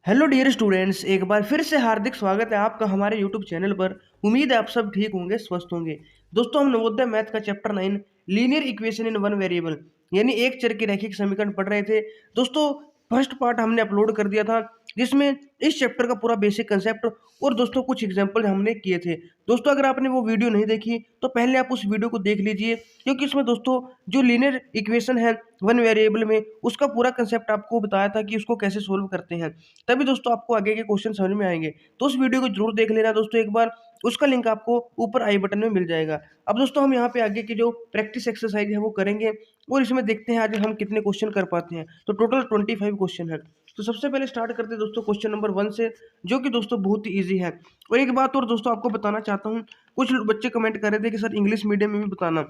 Hello dear students, एक बार फिर से हार्दिक स्वागत है आपका हमारे यूट्यूब चैनल पर। उम्मीद है आप सब ठीक होंगे, स्वस्थ होंगे। दोस्तों, हम नवोदय मैथ का chapter 9 linear equation in one variable यानी एक चर के रैखिक समीकरण पढ़ रहे थे। दोस्तों, फर्स्ट पार्ट हमने अपलोड कर दिया था जिसमें इस चैप्टर का पूरा बेसिक कंसेप्ट और दोस्तों कुछ एग्जाम्पल हमने किए थे। दोस्तों, अगर आपने वो वीडियो नहीं देखी तो पहले आप उस वीडियो को देख लीजिए, क्योंकि उसमें दोस्तों जो लीनियर इक्वेशन है वन वेरिएबल में उसका पूरा कंसेप्ट आपको बताया था कि उसको कैसे सोल्व करते हैं। तभी दोस्तों आपको आगे के क्वेश्चन समझ में आएंगे। तो उस वीडियो को जरूर देख लेना दोस्तों एक बार, उसका लिंक आपको ऊपर आई बटन में मिल जाएगा। अब दोस्तों हम यहाँ पे आगे की जो प्रैक्टिस एक्सरसाइज है वो करेंगे और इसमें देखते हैं आज हम कितने क्वेश्चन कर पाते हैं। तो टोटल 25 क्वेश्चन है। तो सबसे पहले स्टार्ट करते हैं दोस्तों क्वेश्चन नंबर 1 से, जो कि दोस्तों बहुत ही ईजी है। और एक बात और दोस्तों आपको बताना चाहता हूँ, कुछ बच्चे कमेंट कर रहे थे कि सर इंग्लिश मीडियम में भी बताना।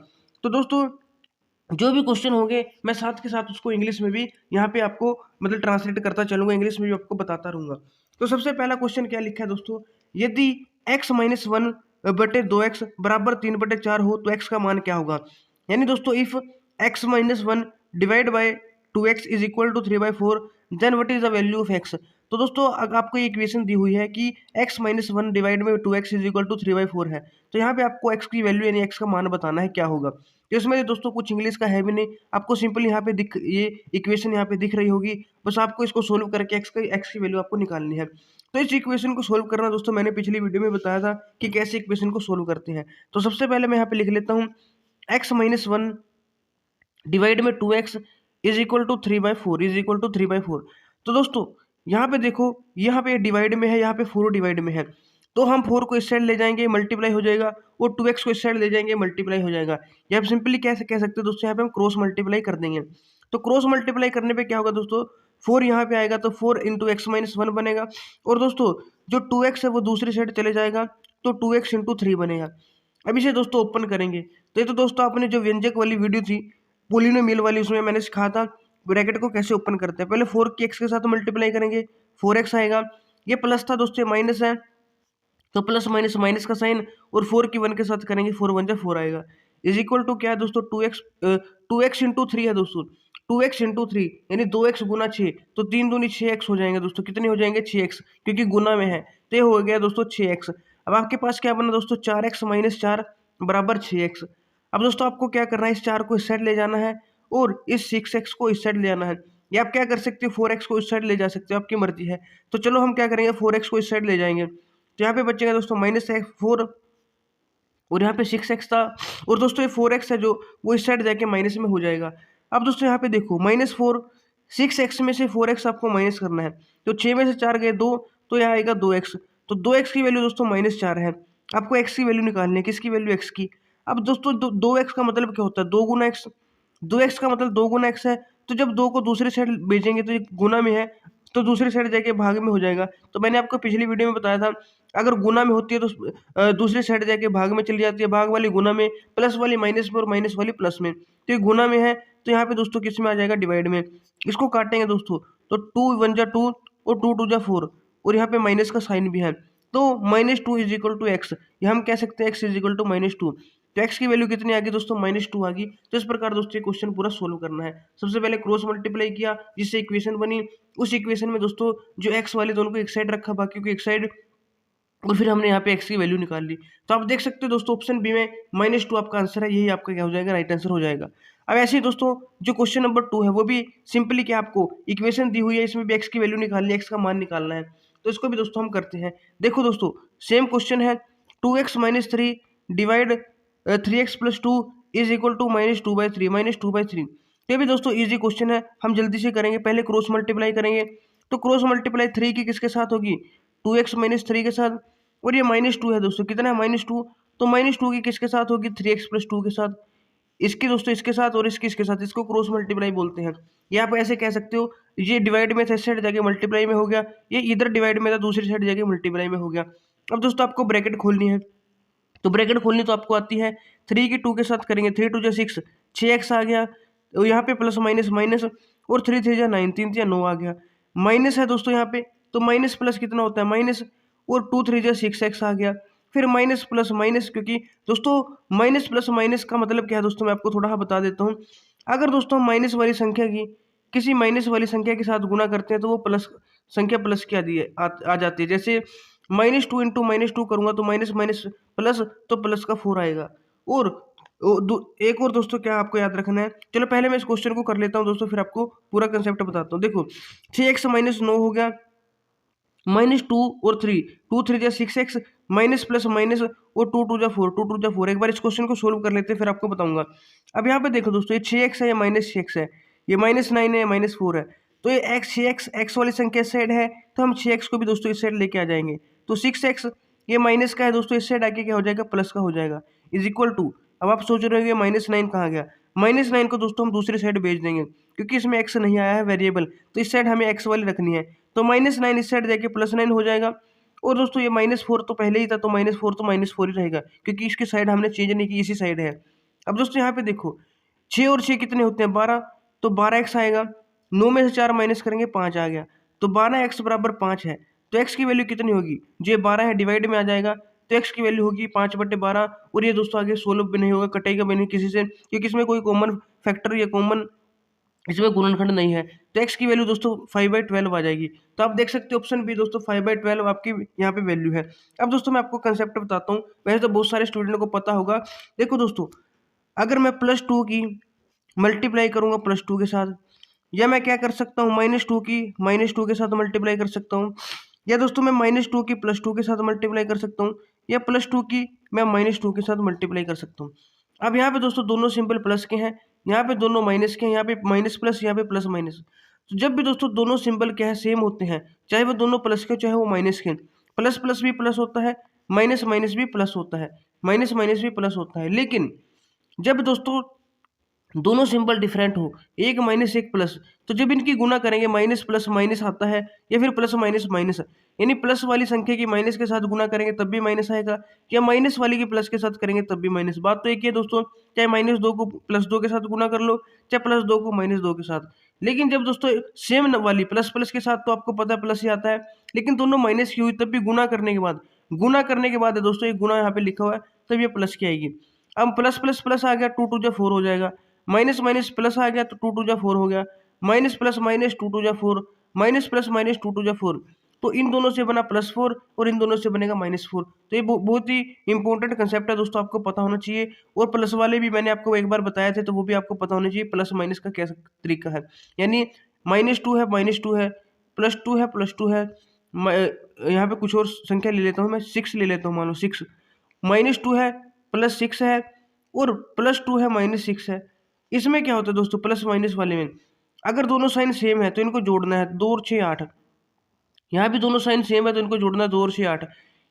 तो दोस्तों जो भी क्वेश्चन होंगे मैं साथ के साथ उसको इंग्लिश में भी यहाँ पे आपको मतलब ट्रांसलेट करता चलूंगा, इंग्लिश में भी आपको बताता रहूंगा। तो सबसे पहला क्वेश्चन क्या लिखा है दोस्तों, यदि x-1/2x बराबर 3/4 हो तो x का मान क्या होगा। यानी दोस्तों if x-1 divide by 2x is equal to 3/4 then what is the value of x। तो दोस्तों आपको ये इक्वेशन दी हुई है कि x-1 divide by 2x is equal to 3/4 है। तो यहाँ पे आपको x की वैल्यू यानी x का मान बताना है क्या होगा। तो इसमें दोस्तों कुछ इंग्लिश का है भी नहीं, आपको सिंपल यहाँ पे दिख ये इक्वेशन यहाँ पे दिख रही होगी, बस आपको इसको सोल्व करके एक्स की वैल्यू आपको निकालनी है। तो इस इक्वेशन को सोल्व करना दोस्तों मैंने पिछली वीडियो में बताया था कि कैसे इक्वेशन को सोल्व करते हैं। तो सबसे पहले मैं यहाँ पे लिख लेता हूँ x-1 डिवाइड में 2x is equal to 3/4 is equal to 3/4। तो दोस्तों यहाँ पे देखो, यहाँ पे डिवाइड में है, यहाँ पे 4 डिवाइड में है। तो हम 4 को इस साइड ले जाएंगे मल्टीप्लाई हो जाएगा, और 2x को इस साइड ले जाएंगे मल्टीप्लाई हो जाएगा। या आप सिंपली कैसे कह सकते हो दोस्तों, यहाँ पे हम क्रॉस मल्टीप्लाई कर देंगे। तो क्रॉस मल्टीप्लाई करने पे क्या होगा दोस्तों, 4 यहाँ पे आएगा तो 4 इंटू x-1 बनेगा। और दोस्तों जो 2x है वो दूसरी साइड चले जाएगा, तो 2x इंटू 3 बनेगा। अब इसे दोस्तों ओपन करेंगे तो ये तो दोस्तों आपने जो व्यंजक वाली वीडियो थी पोलिनोमियल वाली, उसमें मैंने सिखाया था ब्रैकेट को कैसे ओपन करते हैं। पहले 4 की x के साथ मल्टीप्लाई करेंगे, 4x आएगा। ये प्लस था दोस्तों, ये माइनस है, तो प्लस माइनस माइनस का साइन, और 4 की 1 के साथ करेंगे, 4 1 जा 4 आएगा। इज इक्वल टू क्या है दोस्तों, 2x इंटू 3 है दोस्तों, 2x इंटू 3 यानी 2x गुना 6, तो 3 दूनी 6x हो जाएंगे दोस्तों। कितने हो जाएंगे, 6x, क्योंकि गुना में है, तो ये हो गया दोस्तों 6x। अब आपके पास क्या बना दोस्तों, 4x माइनस 4 बराबर 6x। अब दोस्तों आपको क्या करना है, इस 4 को इस साइड ले जाना है और इस 6x को इस साइड ले जाना है। या आप क्या कर सकते हो, 4x को इस साइड ले जा सकते हो, आपकी मर्जी है। तो चलो हम क्या करेंगे, 4x को इस साइड ले जाएंगे, तो यहाँ पे बचेगा दोस्तों -4, और यहाँ पे 6x था, और दोस्तों ये 4x है जो वो इस साइड जाके माइनस में हो जाएगा। अब दोस्तों यहाँ पे देखो -4, 6x में से 4x आपको माइनस करना है, तो 6 में से 4 गए 2, तो यहाँ आएगा 2x। तो 2x की वैल्यू दोस्तों -4 है। आपको x की वैल्यू निकालनी है, किसकी वैल्यू, x की। अब दोस्तों 2x का मतलब क्या होता है, 2 गुना x, 2x का मतलब 2 गुना x है। तो जब 2 को दूसरी साइड भेजेंगे तो ये गुना में है, तो दूसरी साइड जाके भाग में हो जाएगा। तो मैंने आपको पिछली वीडियो में बताया था, अगर गुना में होती है तो दूसरी साइड जाके भाग में चली जाती है, भाग वाली गुना में, प्लस वाली माइनस में, और माइनस वाली प्लस में। तो ये गुना में है, तो यहाँ पे दोस्तों किस में आ जाएगा, डिवाइड में। इसको काटेंगे दोस्तों, तो 2 1 जा 2 और 2 2 जा 4, और यहाँ पे माइनस का साइन भी है, तो -2 इज इक्वल टू एक्स। ये हम कह सकते हैं x इज इक्वल टू -2। तो x की वैल्यू कितनी आ गई दोस्तों, -2 आ गई। तो इस प्रकार दोस्तों ये क्वेश्चन पूरा सोल्व करना है। सबसे पहले क्रॉस मल्टीप्लाई किया, जिससे इक्वेशन बनी। उस इक्वेशन में दोस्तों जो x वाले दोनों को एक साइड रखा, बाकी को एक साइड, और फिर हमने यहाँ पे x की वैल्यू निकाल ली। तो आप देख सकते हो दोस्तों ऑप्शन बी में -2 आपका आंसर है, यही आपका क्या हो जाएगा, राइट आंसर हो जाएगा। अब ऐसे ही दोस्तों जो क्वेश्चन नंबर 2 है वो भी सिंपली क्या, आपको इक्वेशन दी हुई है, इसमें भी x की वैल्यू निकालनी है, x का मान निकालना है। तो इसको भी दोस्तों हम करते हैं। देखो दोस्तों सेम क्वेश्चन है, 2x - 3 divide 3x + 2 is equal to -2/3। ये भी दोस्तों इजी क्वेश्चन है, हम जल्दी से करेंगे। पहले क्रॉस मल्टीप्लाई करेंगे, तो क्रॉस मल्टीप्लाई 3 की किसके साथ होगी, 2x - 3 के साथ, और ये -2 है दोस्तों, कितना है, -2, तो -2 की किसके साथ होगी, 3x + 2 के साथ। इसकी दोस्तों इसके साथ, और इसकी इसके साथ, इसको क्रॉस मल्टीप्लाई बोलते हैं। या आप ऐसे कह सकते हो, ये डिवाइड में था, इस साइड जाके मल्टीप्लाई में हो गया, ये इधर डिवाइड में था, दूसरी साइड जाके मल्टीप्लाई में हो गया। अब दोस्तों आपको ब्रैकेट खोलनी है, तो ब्रैकेट खोलनी तो आपको आती है, 3 की 2 के साथ करेंगे, 3 2 जा 6, 6x आ गया, तो यहाँ पे प्लस माइनस माइनस, और 3 3 जा 9, 3 3 9 आ गया। माइनस है दोस्तों यहाँ पे, तो माइनस प्लस कितना होता है, माइनस, और 2 3 जा 6x आ गया। फिर माइनस प्लस माइनस, क्योंकि दोस्तों माइनस प्लस माइनस का मतलब क्या है दोस्तों, मैं आपको थोड़ा बता देता हूँ। अगर दोस्तों हम माइनस वाली संख्या की किसी माइनस वाली संख्या के साथ गुना करते हैं तो वो प्लस संख्या प्लस की आती है आ जाती है। जैसे -2 इंटू -2 करूंगा तो माइनस माइनस प्लस, तो प्लस का 4 आएगा। और एक और दोस्तों क्या आपको याद रखना है, चलो पहले मैं इस क्वेश्चन को कर लेता हूँ दोस्तों, फिर आपको पूरा कंसेप्ट बताता हूँ। देखो 6x माइनस 9 हो गया, -2 और 3, 2 3 जा 6x, माइनस प्लस माइनस और 2 2 जा 4, 2 2 जा 4। एक बार इस क्वेश्चन को सोल्व कर लेते हैं फिर आपको बताऊंगा। अब यहाँ पे देखो दोस्तों, ये 6x है, ये -6x है, ये -9 है, -4 है। तो ये x 6x x वाली संख्या इस साइड है, तो हम 6x को भी दोस्तों इस साइड लेके आ जाएंगे। तो 6x ये माइनस का है दोस्तों, इस साइड आके क्या हो जाएगा, प्लस का हो जाएगा, इज इक्वल टू। अब आप सोच रहे हो -9 कहाँ गया, -9 को दोस्तों हम दूसरी साइड भेज देंगे, क्योंकि इसमें x नहीं आया है वेरिएबल, तो इस साइड हमें x वाली रखनी है। तो -9 इस साइड जाके +9 हो जाएगा। और दोस्तों ये -4 तो पहले ही था, तो -4 तो -4 ही रहेगा, क्योंकि इसकी साइड हमने चेंज नहीं की, इसी साइड है। अब दोस्तों यहाँ पे देखो 6 और 6 कितने होते हैं, 12, तो 12x आएगा। 9 में से 4 माइनस करेंगे, 5 आ गया। तो 12x बराबर 5 है। तो x की वैल्यू कितनी होगी, जो ये 12 है डिवाइड में आ जाएगा, तो x की वैल्यू होगी 5/12। और ये दोस्तों आगे सोल्व भी नहीं होगा, कटेगा भी नहीं किसी से, क्योंकि इसमें कोई कॉमन फैक्टर या कॉमन इसमें गुणनखंड नहीं है। तो x की वैल्यू दोस्तों 5/12 आ जाएगी। तो आप देख सकते हो ऑप्शन बी दोस्तों 5/12 आपकी यहाँ पे वैल्यू है। अब दोस्तों मैं आपको कंसेप्ट बताता हूँ, वैसे तो बहुत सारे स्टूडेंट को पता होगा। देखो दोस्तों, अगर मैं +2 की मल्टीप्लाई करूंगा +2 के साथ, या मैं क्या कर सकता हूँ, -2 की -2 के साथ मल्टीप्लाई कर सकता हूँ, या दोस्तों मैं -2 की +2 के साथ मल्टीप्लाई कर सकता हूँ, या +2 की मैं -2 के साथ मल्टीप्लाई कर सकता हूँ। अब यहाँ पे दोस्तों दोनों सिंबल प्लस के हैं, यहाँ पे दोनों माइनस के हैं, यहाँ पे माइनस प्लस, यहाँ पे प्लस माइनस। तो जब भी दोस्तों दोनों सिंबल क्या है, सेम होते हैं, चाहे वो दोनों प्लस के चाहे वो माइनस के, प्लस प्लस भी प्लस होता है, माइनस माइनस भी प्लस होता है, माइनस माइनस भी प्लस होता है। लेकिन जब दोस्तों दोनों सिंबल डिफरेंट हो, एक माइनस एक प्लस, तो जब इनकी गुना करेंगे माइनस प्लस माइनस आता है, या फिर प्लस माइनस माइनस, यानी प्लस वाली संख्या की माइनस के साथ गुना करेंगे तब भी माइनस आएगा, या माइनस वाली की प्लस के साथ करेंगे तब भी माइनस। बात तो एक ही है दोस्तों, चाहे -2 को +2 के साथ गुना कर लो, चाहे +2 को -2 के साथ। लेकिन जब दोस्तों सेम वाली प्लस प्लस के साथ, तो आपको पता है प्लस ही आता है, लेकिन दोनों माइनस की हुई तब भी गुना करने के बाद है दोस्तों, एक गुना यहाँ पे लिखा हुआ है, तब ये प्लस की आएगी। अब प्लस प्लस प्लस आ गया, 2 2 जा 4 हो जाएगा, माइनस माइनस प्लस आ गया तो 2 2 जा 4 हो गया, माइनस प्लस माइनस 2 2 जा 4, माइनस प्लस माइनस 2 2 जा 4। तो इन दोनों से बना +4 और इन दोनों से बनेगा -4। तो ये बहुत ही इंपॉर्टेंट कंसेप्ट है दोस्तों, आपको पता होना चाहिए। और प्लस वाले भी मैंने आपको एक बार बताया थे, तो वो भी आपको पता होना चाहिए, प्लस माइनस का क्या तरीका है। यानी -2 है, -2 है, +2 है, +2 है, यहाँ पे कुछ और संख्या ले लेता हूँ मैं, 6 ले लेता हूँ, मान लो 6, -2 है, +6 है, और +2 है, -6 है। इसमें क्या होता है दोस्तों, प्लस माइनस वाले में अगर दोनों साइन सेम है तो इनको जोड़ना है, 2 और 6 8। यहाँ भी दोनों साइन सेम है तो इनको जोड़ना है, 2 और 6 8।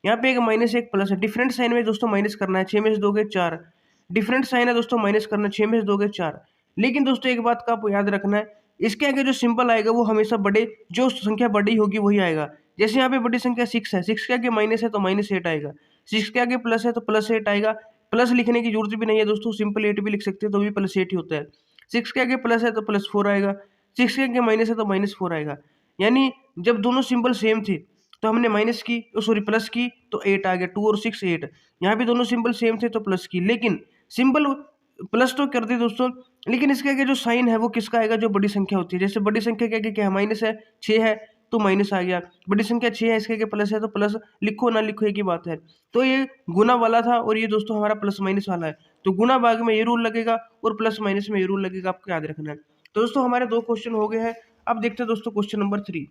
यहाँ पे एक माइनस एक प्लस है, डिफरेंट साइन में दोस्तों माइनस करना है, 6 में से 2 गए 4। डिफरेंट साइन है दोस्तों, माइनस करना है, 6 में से 2 गए 4। लेकिन दोस्तों एक बात का आपको याद रखना है, इसके आगे जो सिंबल आएगा वो हमेशा बड़े, जो संख्या बड़ी होगी वही आएगा। जैसे यहाँ पे बड़ी संख्या 6 है, 6 के आगे माइनस है तो -8 आएगा, 6 के आगे प्लस है तो +8 आएगा। प्लस लिखने की जरूरत भी नहीं है दोस्तों, सिंपल 8 भी लिख सकते हैं तो भी +8 ही होता है। 6 के आगे प्लस है तो +4 आएगा, 6 के आगे माइनस है तो -4 आएगा। यानी जब दोनों सिंबल सेम थे तो हमने माइनस की, सॉरी प्लस की, तो 8 आ गया, 2 और 6 8। यहाँ भी दोनों सिंबल सेम थे तो प्लस की, लेकिन सिंबल प्लस तो कर दी दोस्तों, लेकिन इसके आगे जो साइन है वो किसका आएगा, जो बड़ी संख्या होती है। जैसे बड़ी संख्या के आगे क्या है, माइनस है, 6 है तो माइनस आ गया, बड़ी संख्या 6 है, इसके आगे प्लस है तो प्लस, लिखो ना लिखो एक ही बात है। तो ये गुना वाला था और ये दोस्तों हमारा प्लस माइनस वाला है, तो गुना भाग में ये रूल लगेगा और प्लस माइनस में ये रूल लगेगा, आपको याद रखना है। तो दोस्तों हमारे 2 क्वेश्चन हो गए हैं। अब देखते हैं दोस्तों क्वेश्चन नंबर 3।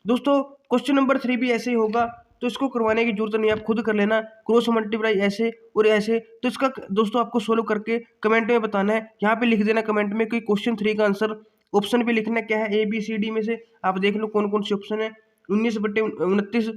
दोस्तों क्वेश्चन नंबर 3 भी ऐसे ही होगा, तो इसको करवाने की जरूरत नहीं, आप खुद कर लेना, क्रॉस मल्टीप्लाई ऐसे और ऐसे। तो इसका दोस्तों आपको सोल्व करके कमेंट में बताना है, यहाँ पे लिख देना कमेंट में कि क्वेश्चन 3 का आंसर, ऑप्शन भी लिखना क्या है, ABCD में से आप देख लो कौन कौन से ऑप्शन है। 19/29,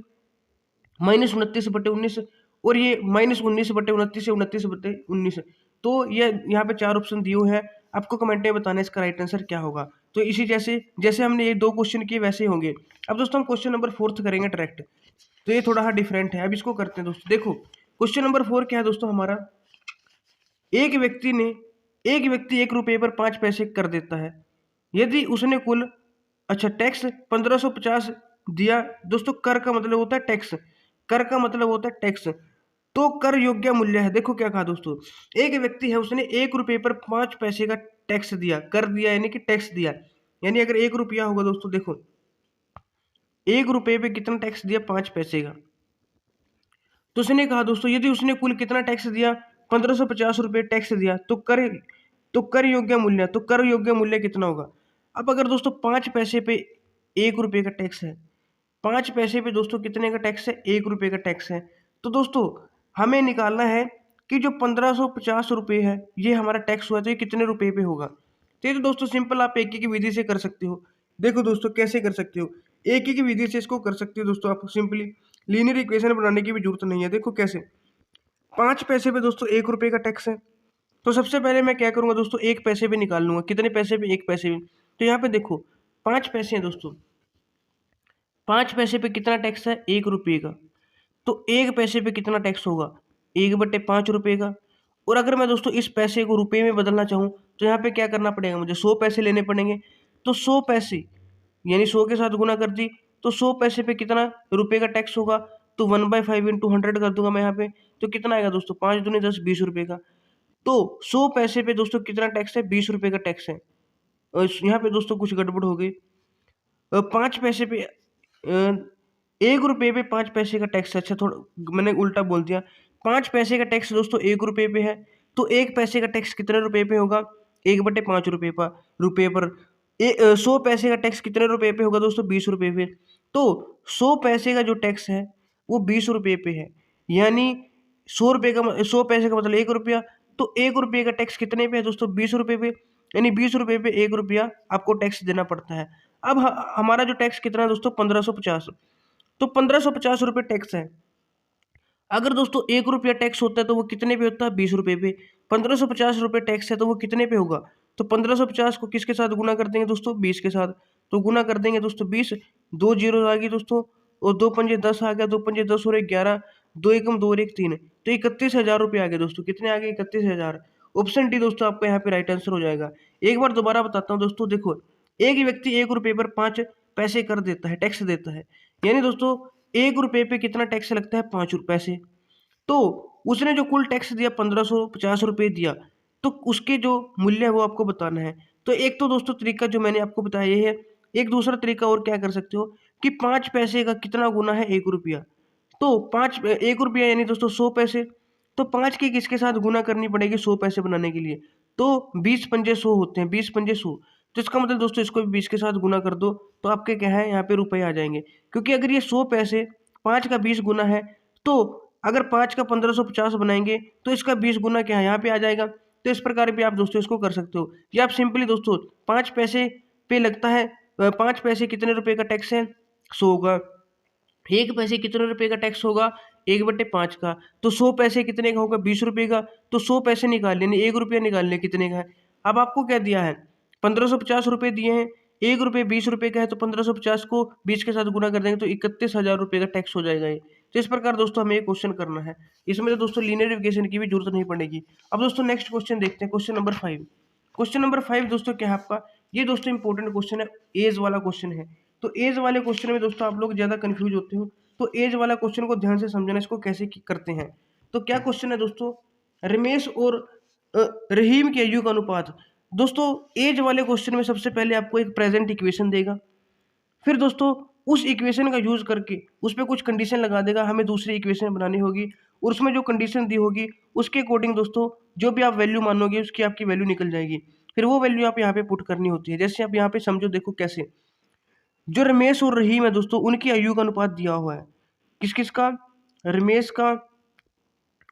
-29/19, और ये -19/29 या 29/19। तो ये यहाँ पे 4 ऑप्शन दिए हुए हैं, आपको कमेंट में बताना है इसका राइट आंसर क्या होगा। तो इसी जैसे जैसे हमने ये 2 क्वेश्चन किए वैसे ही होंगे। अब दोस्तों हम क्वेश्चन नंबर 4 करेंगे डायरेक्ट, तो ये थोड़ा सा डिफरेंट है। अब इसको करते हैं दोस्तों। देखो क्वेश्चन नंबर 4 क्या है दोस्तों हमारा, एक व्यक्ति 1 रुपये पर 5 पैसे कर देता है, यदि उसने कुल, अच्छा टैक्स 1550 दिया। दोस्तों कर का मतलब होता है टैक्स, कर का मतलब होता है टैक्स, तो कर योग्य मूल्य है। देखो क्या कहा दोस्तों, एक व्यक्ति है उसने 1 रुपये पर 5 पैसे का टैक्स दिया, कर दिया यानी कि टैक्स दिया। यानी अगर 1 रुपया होगा दोस्तों, देखो ₹1 पे कितना टैक्स दिया, 5 पैसे का। तो उसने कहा दोस्तों यदि उसने कुल कितना टैक्स दिया, ₹1550 टैक्स दिया, तो कर योग्य मूल्य कितना होगा। अब अगर दोस्तों 5 पैसे पे ₹1 का टैक्स है, 5 पैसे पे दोस्तों कितने का टैक्स है, ₹1 का टैक्स है। तो दोस्तों हमें निकालना है कि जो ₹1550 है, ये हमारा टैक्स हुआ तो ये कितने रुपए पे होगा। तो ये तो दोस्तों सिंपल आप एक ही की विधि से कर सकते हो। देखो दोस्तों कैसे कर सकते हो, एक ही की विधि से इसको कर सकते हो दोस्तों। आपको सिंपली लीनियर इक्वेशन बनाने की भी जरूरत नहीं है। देखो कैसे, 5 पैसे पे दोस्तों ₹1 का टैक्स है। तो सबसे पहले मैं क्या करूंगा दोस्तों, 1 पैसे पे निकाल लूंगा। कितने पैसे पे, 1 पैसे पे। तो यहाँ पे देखो 5 पैसे हैं दोस्तों, 5 पैसे पे कितना टैक्स है, ₹1 का। तो 1 पैसे पे कितना टैक्स होगा, 1/5 का। और अगर मैं दोस्तों इस पैसे को रुपए में बदलना चाहूँ तो यहाँ पे क्या करना पड़ेगा, मुझे 100 पैसे लेने पड़ेंगे। तो 100 पैसे यानी 100 के साथ गुना कर दी, तो 100 पैसे पे कितना रुपए का टैक्स होगा। तो 1/5 इंटू 100 कर दूंगा मैं यहाँ पे। तो कितना आएगा दोस्तों, 5 दूनी 10, ₹20 का। तो 100 पैसे पे दोस्तों कितना टैक्स है, ₹20 का टैक्स है। और यहाँ पे दोस्तों कुछ गड़बड़ हो गई। 5 पैसे पे ₹1 पे 5 पैसे का टैक्स है। अच्छा थोड़ा मैंने उल्टा बोल दिया। 5 पैसे का टैक्स दोस्तों ₹1 पे है। तो 1 पैसे का टैक्स कितने रुपए पे होगा, 1/5 रुपए पर। 100 पैसे का टैक्स कितने रुपए पे होगा दोस्तों, ₹20 पे। तो 100 पैसे का जो टैक्स है वो ₹20 पे है। यानी 100 पैसे का मतलब ₹1। तो ₹1 का टैक्स कितने पे है दोस्तों, ₹20 पे। यानी ₹20 पे ₹1 आपको टैक्स देना पड़ता है। अब हमारा जो टैक्स कितना है दोस्तों, 1550। तो ₹1550 टैक्स है। अगर दोस्तों ₹1 टैक्स होता है तो वो कितने पे होता है, ₹20 पे। ₹1550 टैक्स है तो वो कितने पे होगा। तो 1550 को किसके साथ गुना कर देंगे दोस्तों, 20 के साथ। तो गुना कर देंगे दोस्तों 20, 2 जीरो आ गई दोस्तों, और 2 पंजे 10 आ गया, 2 पंजे 10 और 1 11, 2 एकम 2 और 1 3। तो ₹31,000 आ गए दोस्तों। कितने आ गए, 31,000। ऑप्शन डी दोस्तों आपका यहाँ पे राइट आंसर हो जाएगा। एक बार दोबारा बताता हूँ दोस्तों, देखो एक व्यक्ति ₹1 पर 5 पैसे कर देता है, टैक्स देता है। यानी दोस्तों ₹1 पे कितना टैक्स लगता है, 5 पैसे। तो उसने जो कुल टैक्स दिया, ₹1550 दिया। तो उसके जो मूल्य है वो आपको बताना है। तो एक तो दोस्तों तरीका जो मैंने आपको बताया ये है। एक दूसरा तरीका और क्या कर सकते हो कि 5 पैसे का कितना गुना है, ₹1। तो 5 ₹1 यानी दोस्तों 100 पैसे। तो 5 की किसके साथ गुना करनी पड़ेगी 100 पैसे बनाने के लिए। तो 20 पंजे 100 होते हैं, 20 पंजे 100। तो इसका मतलब दोस्तों इसको भी 20 के साथ गुना कर दो, तो आपके क्या है यहाँ पे रुपए आ जाएंगे। क्योंकि अगर ये 100 पैसे 5 का 20 गुना है, तो अगर 5 का 1550 बनाएंगे तो इसका 20 गुना क्या है, यहाँ पे आ जाएगा। तो इस प्रकार भी आप दोस्तों इसको कर सकते हो। या आप सिंपली दोस्तों 5 पैसे पे लगता है 5 पैसे कितने रुपए का टैक्स है, 100 का। 1 पैसे कितने रुपए का टैक्स होगा, 1/5 का। तो 100 पैसे कितने का होगा, ₹20 का। तो 100 पैसे निकाल लेने, ₹1 निकाल लें कितने का है। अब आपको क्या दिया है, ₹1550 दिए हैं। ₹1 ₹20 का है, तो 1550 को 20 के साथ गुना कर देंगे तो ₹31,000 का टैक्स हो जाएगा ये। तो इस प्रकार दोस्तों हमें ये क्वेश्चन करना है। इसमें तो दोस्तों लीनियर इक्वेशन की भी जरूरत नहीं पड़ेगी। अब दोस्तों नेक्स्ट क्वेश्चन देखते हैं, क्वेश्चन नंबर 5। क्वेश्चन नंबर 5 दोस्तों क्या है आपका, ये दोस्तों इंपॉर्टेंट क्वेश्चन है, एज वाला क्वेश्चन है। तो एज वाले क्वेश्चन में दोस्तों आप लोग ज़्यादा कंफ्यूज होते हो। तो एज वाला क्वेश्चन को ध्यान से समझना, इसको कैसे करते हैं। तो क्या क्वेश्चन है दोस्तों, रमेश और रहीम के आयु का अनुपात। दोस्तों एज वाले क्वेश्चन में सबसे पहले आपको एक प्रेजेंट इक्वेशन देगा। फिर दोस्तों उस इक्वेशन का यूज करके उस पर कुछ कंडीशन लगा देगा, हमें दूसरी इक्वेशन बनानी होगी। और उसमें जो कंडीशन दी होगी उसके अकॉर्डिंग दोस्तों जो भी आप वैल्यू मानोगे उसकी आपकी वैल्यू निकल जाएगी। फिर वो वैल्यू आप यहाँ पे पुट करनी होती है। जैसे आप यहाँ पे समझो, देखो कैसे, जो रमेश और रहीम है दोस्तों उनकी आयु का अनुपात दिया हुआ है। किस किस का, रमेश का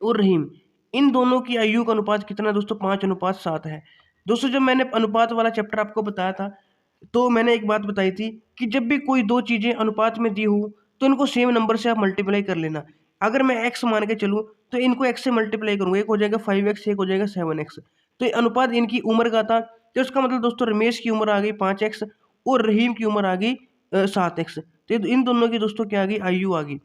और रहीम, इन दोनों की आयु का अनुपात कितना है दोस्तों, 5:7 है। दोस्तों जब मैंने अनुपात वाला चैप्टर आपको बताया था तो मैंने एक बात बताई थी कि जब भी कोई दो चीजें अनुपात में दी हो तो इनको सेम नंबर से आप मल्टीप्लाई कर लेना। अगर मैं x मान के चलूँ तो इनको x से मल्टीप्लाई करूंगा, एक हो जाएगा 5x, एक हो जाएगा 7x। तो ये अनुपात इनकी उम्र का था। तो इसका मतलब दोस्तों रमेश की उम्र आ गई 5x और रहीम की उम्र आ गई 7x। तो इन दोनों की दोस्तों क्या आ गई, आयु आ गई।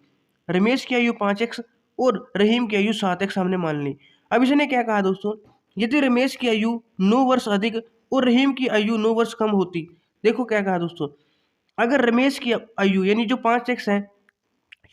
रमेश की आयु 5x और रहीम की आयु 7x हमने मान ली। अब इसने क्या कहा दोस्तों, यदि रमेश की आयु 9 वर्ष अधिक और रहीम की आयु 9 वर्ष कम होती। देखो क्या कहा दोस्तों, अगर रमेश की आयु यानी जो 5x है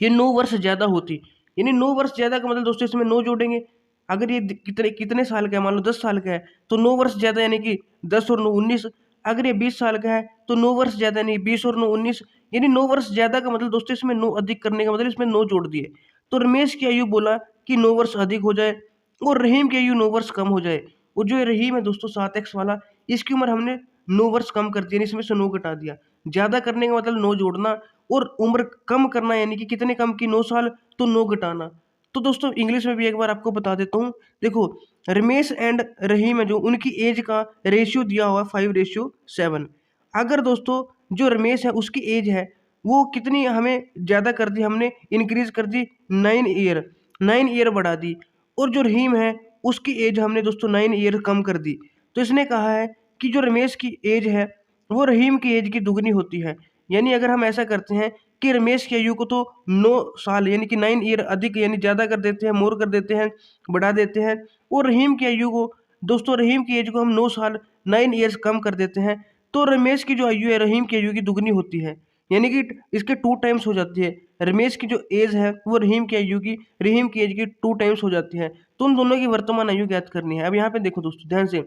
ये 9 वर्ष ज़्यादा होती, यानी 9 वर्ष ज़्यादा का मतलब दोस्तों इसमें 9 जोड़ेंगे। अगर ये कितने कितने साल का है, मान लो 10 साल का है तो 9 वर्ष ज़्यादा यानी कि 10 और 9 19। अगर ये 20 साल का है तो 9 वर्ष ज़्यादा यानी 20 और 9 19। यानी 9 वर्ष ज़्यादा का मतलब दोस्तों इसमें 9 अधिक करने का मतलब इसमें 9 जोड़ दिए। तो रमेश की आयु बोला कि 9 वर्ष अधिक हो जाए और रहीम की आयु 9 वर्ष कम हो जाए। और जो ये रहीम है दोस्तों 7x वाला, इसकी उम्र हमने 9 वर्ष कम कर दी, यानी इसमें से 9 घटा दिया। ज़्यादा करने का मतलब 9 जोड़ना और उम्र कम करना, यानी कि कितने कम की 9 साल, तो 9 घटाना। तो दोस्तों इंग्लिश में भी एक बार आपको बता देता हूँ। देखो रमेश एंड रहीम है जो उनकी एज का रेशियो दिया हुआ है 5:7। अगर दोस्तों जो रमेश है उसकी एज है वो कितनी हमें ज़्यादा कर दी, हमने इंक्रीज कर दी 9 ईयर, 9 ईयर बढ़ा दी। और जो रहीम है उसकी एज हमने दोस्तों 9 ईयर कम कर दी। तो इसने कहा है कि जो रमेश की एज है वो रहीम की एज की दुगनी होती है। यानी अगर हम ऐसा करते हैं कि रमेश की आयु को तो 9 साल यानी कि 9 ईयर अधिक यानी ज़्यादा कर देते हैं, मोर कर देते हैं, बढ़ा देते हैं। और रहीम की आयु को दोस्तों रहीम की एज को हम 9 साल 9 ईयर्स कम कर देते हैं। तो रमेश की जो आयु है रहीम की आयु की दुगनी होती है, यानी कि इसके 2 टाइम्स हो जाती है। रमेश की जो एज है वो रहीम की एज की 2 टाइम्स हो जाती है। तो उन दोनों की वर्तमान आयु ज्ञात करनी है। अब यहाँ पे देखो दोस्तों ध्यान से,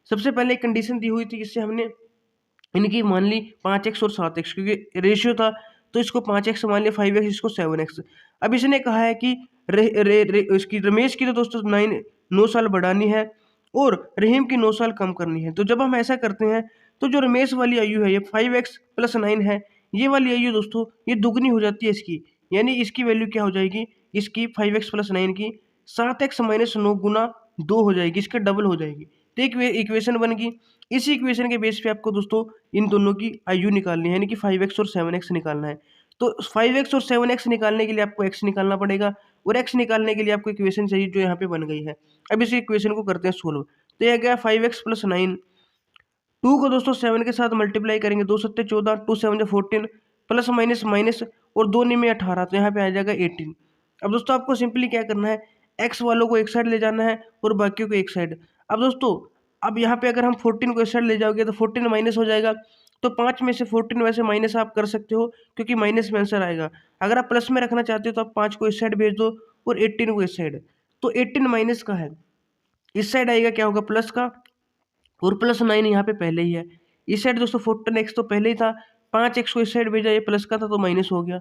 सबसे पहले एक कंडीशन दी हुई थी जिससे हमने इनकी मान ली 5x और 7x, क्योंकि रेशियो था तो इसको 5x मान लिया, 5x इसको 7x। अब इसने कहा है कि इसकी रमेश की तो दोस्तों 9 साल बढ़ानी है और रहीम की 9 साल कम करनी है। तो जब हम ऐसा करते हैं तो जो रमेश वाली आयु है ये 5x + 9 है, ये वाली आयु दोस्तों ये दुगनी हो जाती है इसकी, यानी इसकी वैल्यू क्या हो जाएगी, इसकी 5x + 9 की 7x - 9 गुना 2 हो जाएगी, इसके डबल हो जाएगी। तो एक इक्वेशन बन गई। इसी इक्वेशन के बेस पे आपको दोस्तों इन दोनों की आयु निकालनी है, यानी कि 5x और 7x निकालना है। तो 5x और 7x निकालने के लिए आपको x निकालना पड़ेगा और x निकालने के लिए आपको इक्वेशन चाहिए जो यहाँ पे बन गई है। अब इस इक्वेशन को करते हैं सोल्व। तो यह गया 5x + 9, 2 को दोस्तों 7 के साथ मल्टीप्लाई करेंगे, 2 सत्ते 14, 2 7 14, प्लस माइनस माइनस और 2 में 18, तो यहाँ पे आ जाएगा 18। अब दोस्तों आपको सिंपली क्या करना है, x वालों को एक साइड ले जाना है और बाकियों को एक साइड। अब दोस्तों अब यहाँ पे अगर हम 14 को इस साइड ले जाओगे तो 14 माइनस हो जाएगा, तो 5 में से 14 वैसे माइनस आप कर सकते हो क्योंकि माइनस में आंसर आएगा। अगर आप प्लस में रखना चाहते हो तो आप 5 को इस साइड भेज दो और 18 को इस साइड। तो 18 माइनस का है, इस साइड आएगा क्या होगा प्लस का, और प्लस 9 यहाँ पे पहले ही है। इस साइड दोस्तों 14x तो पहले ही था, 5x को इस साइड भेजा, ये प्लस का था तो माइनस हो गया,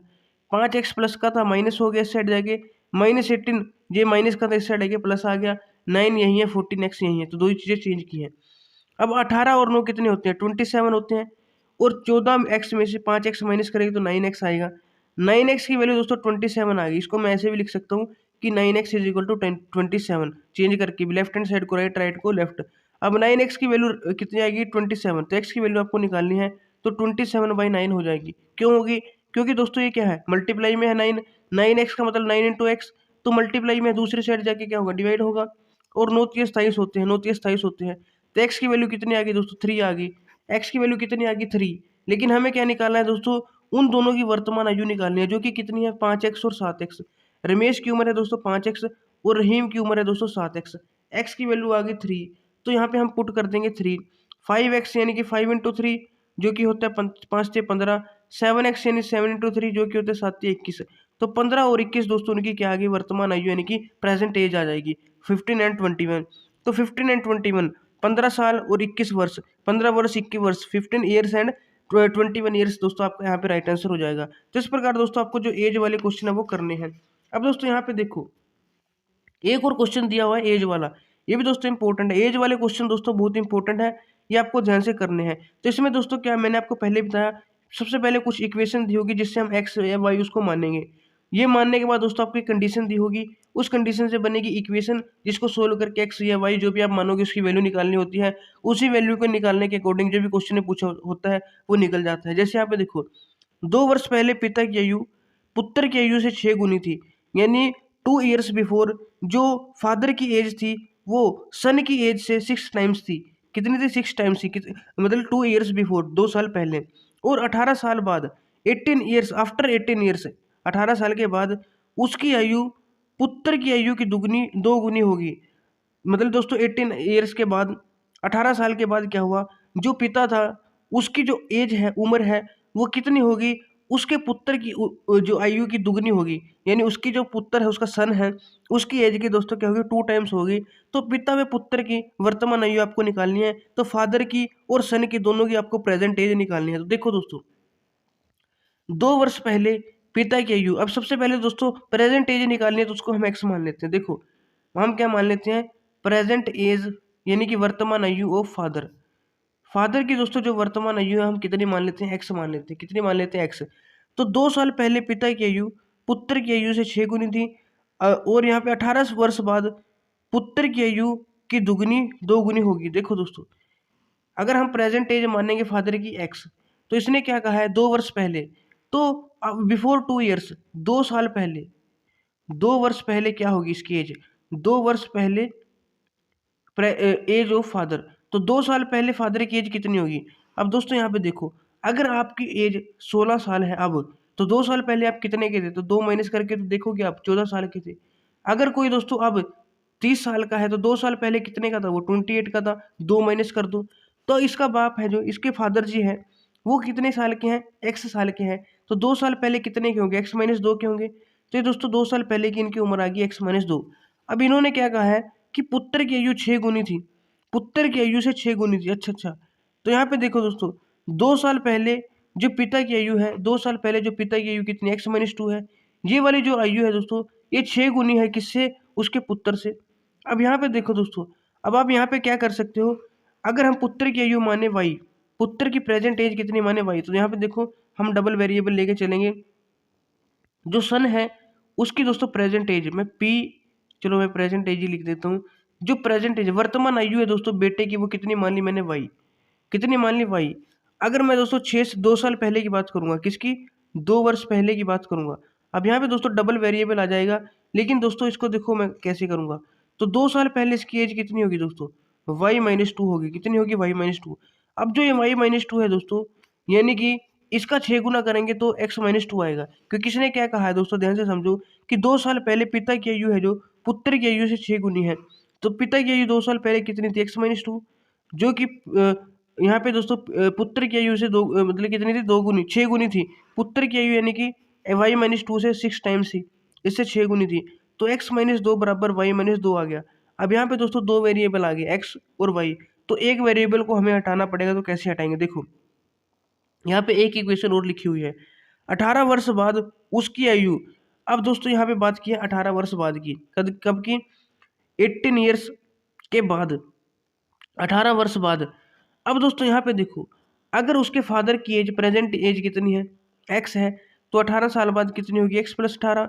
5x प्लस का था माइनस हो गया, इस साइड जाके -18, ये माइनस का था इस साइड आके प्लस आ गया, 9 यही है, 14x यही है, तो दो ही चीज़ें चेंज की हैं। अब 18 और 9 कितने होते हैं, 27 होते हैं, और 14x में से 5x माइनस करेंगे तो 9x आएगा। 9x की वैल्यू दोस्तों 27 आ गई। इसको मैं ऐसे भी लिख सकता हूँ कि 9x = 27, चेंज करके भी लेफ्ट हैंड साइड को राइट, राइट को लेफ्ट। अब 9x की वैल्यू कितनी आएगी 27, तो x की वैल्यू आपको निकालनी है, तो 27/9 हो जाएगी। क्यों होगी, क्योंकि दोस्तों ये क्या है मल्टीप्लाई में है 9, 9x का मतलब 9 × x, तो मल्टीप्लाई में दूसरी साइड जाके क्या होगा डिवाइड होगा, और 9 3 27 होते हैं, 9 3 27 होते हैं। तो x की वैल्यू कितनी आ गई दोस्तों 3 आ गई, x की वैल्यू कितनी आ गई 3। लेकिन हमें क्या निकालना है दोस्तों, उन दोनों की वर्तमान आयु निकालनी है जो कि कितनी है 5x और 7x। रमेश की उम्र है दोस्तों 5x और रहीम की उम्र है दोस्तों 7x। x की वैल्यू आ गई 3, तो यहाँ पे हम पुट कर देंगे 3, 5x यानी कि 5 × 3 जो कि होता है 5 से 15, 7x यानी 7 × 3 जो कि होता है 7 से 21। तो 15 और 21 दोस्तों उनकी क्या आ गई वर्तमान आयु, यानी कि प्रेजेंट एज आ जाएगी 15 एंड 21। तो 15 एंड 21 15 साल और 21 वर्ष, 15 वर्ष 21 वर्ष, 15 ईयर्स एंड 21 ईयर्स दोस्तों आपका यहाँ पे राइट आंसर हो जाएगा। तो इस प्रकार दोस्तों आपको जो एज वाले क्वेश्चन है वो करने हैं। अब दोस्तों यहाँ पे देखो एक और क्वेश्चन दिया हुआ है एज वाला, ये भी दोस्तों इंपॉर्टेंट है। एज वाले क्वेश्चन दोस्तों बहुत इंपॉर्टेंट है, ये आपको ध्यान से करने हैं। तो इसमें दोस्तों क्या मैंने आपको पहले बताया, सबसे पहले कुछ इक्वेशन दी होगी जिससे हम एक्स या वाई उसको मानेंगे। ये मानने के बाद दोस्तों आपको एक कंडीशन दी होगी, उस कंडीशन से बनेगी इक्वेशन जिसको सोल्व करके एक्स या वाई जो भी आप मानोगे उसकी वैल्यू निकालनी होती है। उसी वैल्यू को निकालने के अकॉर्डिंग जो भी क्वेश्चन में पूछा होता है वो निकल जाता है। जैसे यहाँ पे देखो 2 वर्ष पहले पिता की आयु पुत्र की आयु से 6 गुनी थी, यानी 2 ईयर्स बिफोर जो फादर की एज थी वो सन की एज से 6 टाइम्स थी। कितनी थी 6 टाइम्स थी, मतलब 2 ईयर्स बिफोर 2 साल पहले। और 18 साल बाद 18 ईयर्स आफ्टर 18 ईयर्स 18 साल के बाद उसकी आयु पुत्र की आयु की दुगनी 2 गुनी होगी। मतलब दोस्तों 18 ईयर्स के बाद 18 साल के बाद क्या हुआ, जो पिता था उसकी जो एज है उम्र है वो कितनी होगी, उसके पुत्र की जो आयु की दुगनी होगी, यानी उसकी जो पुत्र है उसका सन है उसकी एज की दोस्तों क्या होगी 2 टाइम्स होगी। तो पिता व पुत्र की वर्तमान आयु आपको निकालनी है, तो फादर की और सन की दोनों की आपको प्रेजेंट एज निकालनी है। तो देखो दोस्तों 2 वर्ष पहले पिता की आयु। अब सबसे पहले दोस्तों प्रेजेंट एज निकालनी है तो उसको हम एक्स मान लेते हैं। देखो हम क्या मान लेते हैं, प्रेजेंट एज यानी कि वर्तमान आयु ऑफ फादर। फादर की दोस्तों जो वर्तमान आयु है हम कितनी मान लेते हैं, एक्स मान लेते हैं। कितनी मान लेते हैं, एक्स। तो 2 साल पहले पिता की आयु पुत्र की आयु से 6 गुनी थी। और यहाँ पे 18 वर्ष बाद पुत्र की आयु की दुगनी 2 गुनी होगी। देखो दोस्तों अगर हम प्रेजेंट एज मानेंगे फादर की एक्स, तो इसने क्या कहा है 2 वर्ष पहले, तो बिफोर 2 ईयर्स, 2 साल पहले, 2 वर्ष पहले क्या होगी इसकी एज, 2 वर्ष पहले एज ऑफ फादर। तो 2 साल पहले फादर की एज कितनी होगी। अब दोस्तों यहाँ पे देखो अगर आपकी एज 16 साल है अब, तो 2 साल पहले आप कितने के थे, तो 2 माइनस करके तो देखोगे आप 14 साल के थे। अगर कोई दोस्तों अब 30 साल का है तो 2 साल पहले कितने का था, वो 28 का था। 2 माइनस कर दो। तो इसका बाप है जो इसके फादर जी है वो कितने साल के हैं, एक्स साल के हैं। तो 2 साल पहले कितने के होंगे, x-2 के होंगे। तो ये दोस्तों 2 साल पहले की इनकी उम्र आ गई x-2। अब इन्होंने क्या कहा है कि पुत्र की आयु 6 गुनी थी, पुत्र की आयु से 6 गुनी थी। अच्छा अच्छा, तो यहाँ पे देखो दोस्तों 2 साल पहले जो पिता की आयु है, 2 साल पहले जो पिता की आयु कितनी x-2 है। ये वाली जो आयु है दोस्तों ये 6 गुनी है किससे, उसके पुत्र से। अब यहाँ पे देखो दोस्तों, अब आप यहाँ पे क्या कर सकते हो, अगर हम पुत्र की आयु माने y, पुत्र की प्रेजेंट एज कितनी माने y, तो यहाँ पे देखो हम डबल वेरिएबल लेके चलेंगे। जो सन है उसकी दोस्तों प्रेजेंट एज में p, चलो मैं प्रेजेंट एज ही लिख देता हूँ। जो प्रेजेंट एज वर्तमान आयु है दोस्तों बेटे की वो कितनी मान ली मैंने, y। कितनी मान ली, y। अगर मैं दोस्तों 2 साल पहले की बात करूंगा, किसकी, 2 वर्ष पहले की बात करूंगा। अब यहाँ पे दोस्तों डबल वेरिएबल आ जाएगा, लेकिन दोस्तों इसको देखो मैं कैसे करूंगा। तो 2 साल पहले इसकी एज कितनी होगी दोस्तों, y-2 होगी। कितनी होगी, y-2। अब जो ये y-2 है दोस्तों, यानी कि इसका 6 गुना करेंगे तो x-2 आएगा। क्योंकि इसने क्या कहा है दोस्तों, ध्यान से समझो कि 2 साल पहले पिता की आयु है जो पुत्र की आयु से 6 गुनी है। तो पिता की आयु 2 साल पहले कितनी थी, x-2, जो कि यहाँ पे दोस्तों पुत्र की आयु से मतलब कितनी थी, 2 गुनी, 6 गुनी थी। पुत्र की आयु यानी कि y-2 से 6 टाइम्स थी, इससे 6 गुनी थी। तो x-2 बराबर y-2 आ गया। अब यहाँ पे दोस्तों 2 वेरिएबल आ गए, x और y। तो एक वेरिएबल को हमें हटाना पड़ेगा, तो कैसे हटाएंगे, देखो यहाँ पे एक इक्वेशन और लिखी हुई है, 18 वर्ष बाद उसकी आयु। अब दोस्तों यहाँ पे बात की है 18 वर्ष बाद की, कब कब की, 18 ईयर्स के बाद, 18 वर्ष बाद। अब दोस्तों यहाँ पे देखो अगर उसके फादर की एज प्रेजेंट एज कितनी है, एक्स है, तो 18 साल बाद कितनी होगी, x+18।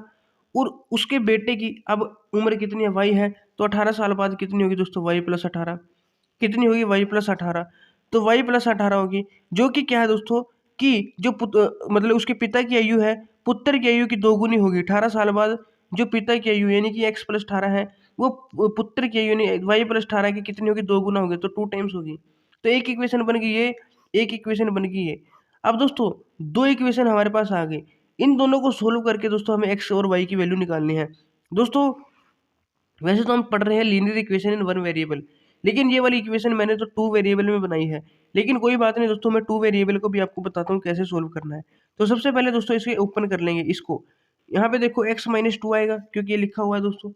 और उसके बेटे की अब उम्र कितनी है, वाई है, तो 18 साल बाद कितनी होगी दोस्तों, y+18। कितनी होगी, y+18। तो y+18 होगी, जो कि क्या है दोस्तों कि जो मतलब उसके पिता की आयु है पुत्र की आयु की 2 गुनी होगी। 18 साल बाद जो पिता की आयु यानी कि x+18 है वो पुत्र की आयु y+18 की कितनी होगी, 2 गुना होगी, तो 2 टाइम्स होगी। तो एक इक्वेशन बन गई ये, एक इक्वेशन बन गई ये। अब दोस्तों 2 इक्वेशन हमारे पास आ गई, इन दोनों को सोल्व करके दोस्तों हमें x और y की वैल्यू निकालनी है। दोस्तों वैसे तो हम पढ़ रहे हैं लीनियर इक्वेशन इन 1 वेरिएबल, लेकिन ये वाली इक्वेशन मैंने तो 2 वेरिएबल में बनाई है। लेकिन कोई बात नहीं दोस्तों, मैं 2 वेरिएबल को भी आपको बताता हूँ कैसे सोल्व करना है। तो सबसे पहले दोस्तों इसे ओपन कर लेंगे इसको। यहाँ पे देखो x-2 आएगा क्योंकि ये लिखा हुआ है दोस्तों।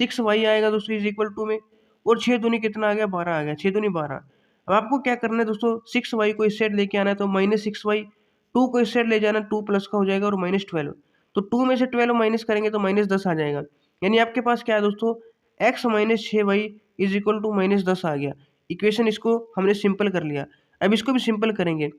6y आएगा दोस्तों इज इक्वल टू में, और 6 दूनी कितना आ गया, 12 आ गया, 6 दूनी 12। अब आपको क्या करना है दोस्तों, 6y को इस साइड लेके आना है, तो -6y, 2 को इस साइड ले जाना, 2 प्लस का हो जाएगा, और -12। तो 2 में से 12 माइनस करेंगे तो -10 आ जाएगा। यानी आपके पास क्या है दोस्तों, x-6y इज इक्वल टू -10 आ गया। इक्वेशन इसको हमने सिंपल कर लिया। अब इसको भी सिंपल करेंगे,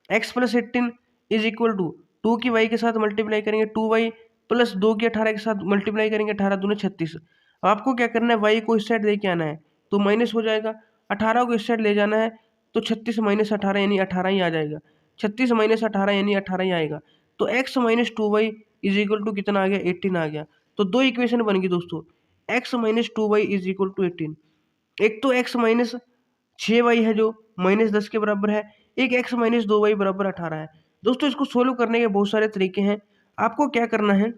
x+18 इज इक्वल टू 2 की y के साथ मल्टीप्लाई करेंगे, 2y प्लस 2 की 18 के साथ मल्टीप्लाई करेंगे, 18 दूनी 36। आपको क्या करना है, y को इस साइड लेके आना है तो माइनस हो जाएगा, 18 को इस साइड ले जाना है तो 36 माइनस 18 यानी 18 ही आ जाएगा। 36 माइनस 18 यानी 18 ही आएगा। तो x-2y इज इक्वल टू कितना आ गया, 18 आ गया। तो 2 इक्वेशन बन गई दोस्तों, x-2y इज इक्वल टू 18। एक तो x-6y है जो -10 के बराबर है, एक x-2y बराबर 18 है। दोस्तों इसको सोल्व करने के बहुत सारे तरीके हैं। आपको क्या करना है,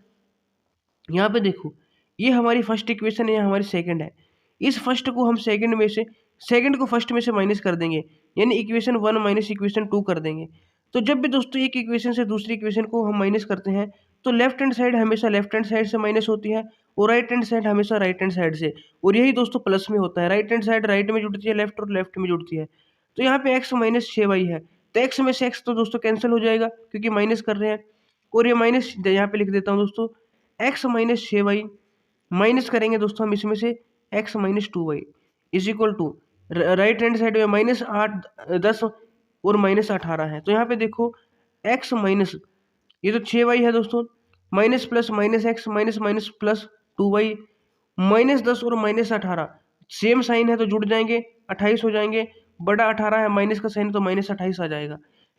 यहाँ पे देखो ये हमारी फर्स्ट इक्वेशन है, ये हमारी सेकंड है। इस फर्स्ट को हम सेकंड में से, सेकंड को फर्स्ट में से माइनस कर देंगे, यानी इक्वेशन 1 माइनस इक्वेशन 2 कर देंगे। तो जब भी दोस्तों एक इक्वेशन से दूसरी इक्वेशन को हम माइनस करते हैं तो लेफ्ट हैंड साइड हमेशा लेफ्ट हैंड साइड से माइनस होती है, और राइट हैंड साइड हमेशा राइट हैंड साइड से। और यही दोस्तों प्लस में होता है, राइट हैंड साइड राइट में जुड़ती है, लेफ्ट और लेफ्ट में जुड़ती है। तो यहाँ पे x-6y है, तो एक्स में से एक्स तो दोस्तों कैंसिल हो जाएगा क्योंकि माइनस कर रहे हैं, और ये माइनस यहाँ पे लिख देता हूँ दोस्तों, एक्स माइनस 6y माइनस करेंगे दोस्तों हम इसमें से x minus 2y is equal to, right hand side में माइनस 8 10 और माइनस 18 है। तो यहाँ पे देखो एक्स माइनस, ये तो 6y है दोस्तों, minus plus minus x minus minus plus 2y, -10 और -18 सेम साइन है तो जुड़ जाएंगे 28 हो जाएंगे, बड़ा 18 है माइनस का साइन तो -28 आ जाएगा।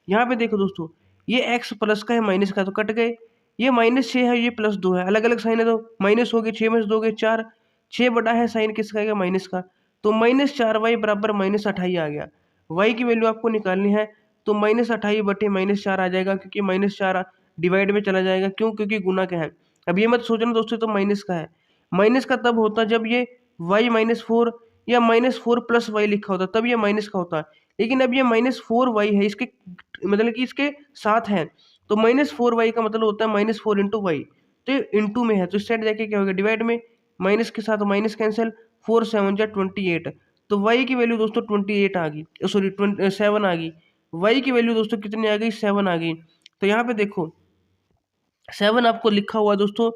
यहाँ पे देखो दोस्तों ये x प्लस का है माइनस का तो कट गए, ये -6 है ये +2 है, अलग अलग साइन है तो माइनस हो गए, 6 में से 2 गए 4, 6 बड़ा है साइन किसका आएगा माइनस का, तो -4y बराबर -28 आ गया। y की वैल्यू आपको निकालनी है तो -28 बटे -4 आ जाएगा, क्योंकि -4 डिवाइड में चला जाएगा, क्यों, क्योंकि गुना क्या है। अब ये मत सोचना दोस्तों तो माइनस का है, माइनस का तब होता जब ये y -4 या -4 प्लस वाई लिखा होता तब ये माइनस का होता, लेकिन अब ये -4y है, इसके मतलब कि इसके साथ है, तो -4y का मतलब होता है -4 इंटू वाई, तो ये इंटू में है तो इस साइड जाके क्या होगा डिवाइड में, माइनस के साथ माइनस कैंसिल, 4 7 जा 28, तो y की वैल्यू दोस्तों 28 आ गई, सॉरी 7 आ गई, y की वैल्यू दोस्तों कितनी आ गई 7 आ गई। तो यहाँ पे देखो 7 आपको लिखा हुआ दोस्तों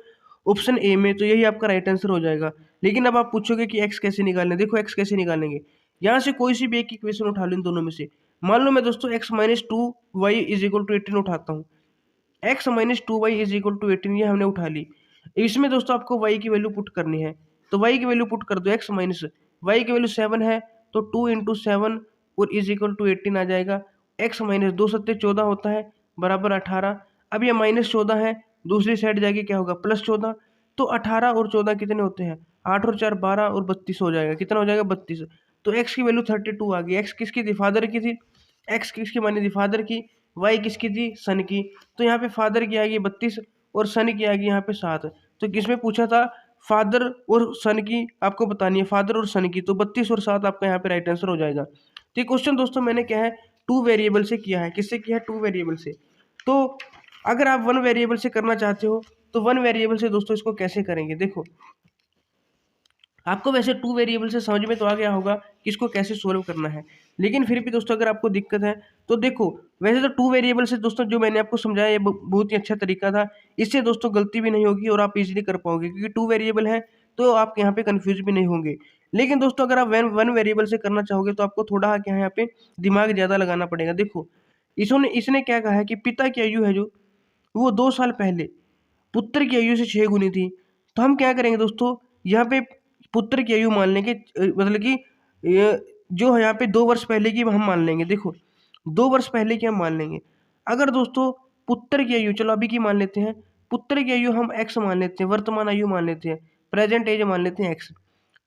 ऑप्शन ए में, तो यही आपका राइट आंसर हो जाएगा। लेकिन अब आप पूछोगे कि एक्स कैसे निकालने, देखो एक्स कैसे निकालेंगे, यहाँ से कोई सी भी एक इक्वेशन उठा लो इन दोनों में से। मान लो मैं दोस्तों x minus 2y is equal to 18 उठाता हूँ, x minus 2y is equal to 18 ये हमने उठा ली। इसमें दोस्तों आपको y की वैल्यू पुट करनी है, तो y की वैल्यू पुट कर दो, एक्स माइनस वाई की वैल्यू 7 है तो 2 इंटू 7 और इज इक्वल टू 18 आ जाएगा। एक्स माइनस 2 सत्ते 14 होता है बराबर 18, अब ये -14 है, दूसरी साइड जाके क्या होगा +14, तो 18 और 14 कितने होते हैं, 8 और 4 12 और 32 हो जाएगा, कितना हो जाएगा 32। तो x की वैल्यू 32 आ गई, x किसकी थी फादर की थी, x किसकी मानी थी फादर की, y किसकी थी सन की, तो यहाँ पे फादर की आ गई 32 और सन की आ गई यहाँ पे 7। तो किसमें पूछा था फादर और सन की आपको बतानी है, फादर और सन की, तो 32 और 7 आपका यहाँ पे राइट आंसर हो जाएगा। तो ये क्वेश्चन दोस्तों मैंने क्या है 2 वेरिएबल से किया है, किससे किया है 2 वेरिएबल से। तो अगर आप 1 वेरिएबल से करना चाहते हो तो 1 वेरिएबल से दोस्तों इसको कैसे करेंगे, देखो आपको वैसे 2 वेरिएबल से समझ में तो आ गया होगा कि इसको कैसे सोल्व करना है, लेकिन फिर भी दोस्तों अगर आपको दिक्कत है तो देखो वैसे तो 2 वेरिएबल से दोस्तों जो मैंने आपको समझाया ये बहुत ही अच्छा तरीका था, इससे दोस्तों गलती भी नहीं होगी और आप इजीली कर पाओगे, क्योंकि 2 वेरिएबल है तो आप यहाँ पे कंफ्यूज भी नहीं होंगे। लेकिन दोस्तों अगर आप 1 वेरिएबल से करना चाहोगे तो आपको थोड़ा क्या है यहाँ पे दिमाग ज़्यादा लगाना पड़ेगा। देखो इसने इसने क्या कहा है कि पिता की आयु है जो वो 2 साल पहले पुत्र की आयु से 6 गुनी थी, तो हम क्या करेंगे दोस्तों यहाँ पे पुत्र की आयु मान लेंगे, मतलब कि ये जो है यहाँ पे 2 वर्ष पहले की हम मान लेंगे, देखो 2 वर्ष पहले की हम मान लेंगे। अगर दोस्तों पुत्र की आयु चलो अभी की मान लेते हैं, पुत्र की आयु हम x मान लेते हैं, वर्तमान आयु मान लेते हैं, प्रेजेंट एज मान लेते हैं x।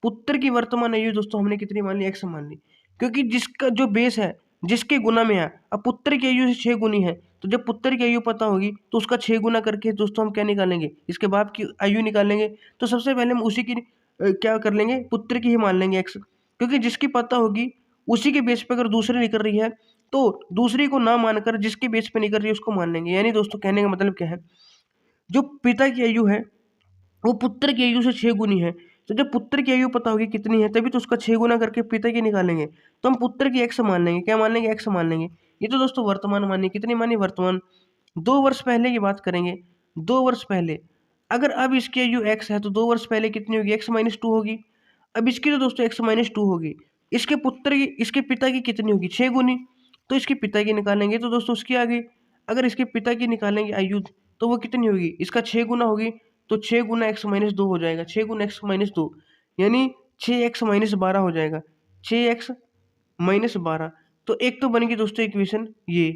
पुत्र की वर्तमान आयु दोस्तों हमने कितनी मान ली x मान ली, क्योंकि जिसका जो बेस है जिसके गुना में है, अब पुत्र की आयु से 6 गुनी है, तो जब पुत्र की आयु पता होगी तो उसका 6 गुना करके दोस्तों हम क्या निकालेंगे इसके बाप की आयु निकालेंगे। तो सबसे पहले हम उसी की क्या कर लेंगे पुत्र की ही मान लेंगे x, क्योंकि जिसकी पता होगी उसी के बेस पे अगर दूसरी निकल रही है तो दूसरी को ना मानकर जिसके बेस पे निकल रही है उसको मान लेंगे। यानी दोस्तों कहने का मतलब क्या है, जो पिता की आयु है वो पुत्र की आयु से 6 गुनी है, तो जब पुत्र की आयु पता होगी कितनी है तभी तो उसका 6 गुना करके पिता की निकालेंगे, तो हम पुत्र की x मान लेंगे, क्या मान लेंगे x मान लेंगे। ये तो दोस्तों वर्तमान मानिए, कितनी मानी वर्तमान, 2 वर्ष पहले की बात करेंगे, 2 वर्ष पहले, अगर अब इसकी आयु x है तो 2 वर्ष पहले कितनी होगी x माइनस 2 होगी, अब इसकी तो दोस्तों x माइनस 2 होगी, इसके पुत्र की इसके पिता की कितनी होगी 6 गुनी, तो इसके पिता की निकालेंगे तो दोस्तों उसकी आ गई। अगर इसके पिता की निकालेंगे आयु तो वो कितनी होगी इसका 6 गुना होगी, तो 6 गुना एक्स माइनस 2 हो जाएगा, 6 गुना एक्स माइनस 2 यानी 6x माइनस 12 हो जाएगा, 6x माइनस 12। तो एक तो बनेगी दोस्तों इक्वेशन ये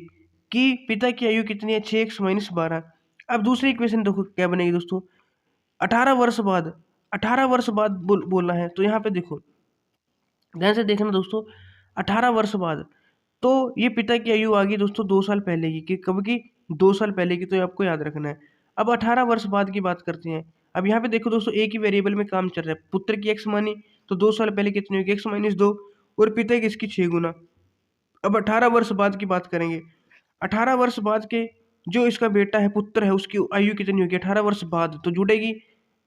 कि पिता की आयु कितनी है 6x माइनस 12। अब दूसरी इक्वेशन देखो क्या बनेगी दोस्तों, 18 वर्ष बाद, 18 वर्ष बाद बोलना है, तो यहाँ पे देखो ध्यान से देखना दोस्तों, 18 वर्ष बाद तो ये पिता की आयु आ गई दोस्तों 2 साल पहले की, कि कब की 2 साल पहले की, तो ये आपको याद रखना है। अब 18 वर्ष बाद की बात करते हैं। अब यहाँ पे देखो दोस्तों एक ही वेरिएबल में काम चल रहा है, पुत्र की x मानी तो 2 साल पहले कितनी होगी x माइनस 2 और पिता की इसकी 6 गुना। अब 18 वर्ष बाद की बात करेंगे, 18 वर्ष बाद के जो इसका बेटा है पुत्र है उसकी आयु कितनी होगी 18 वर्ष बाद, तो जुड़ेगी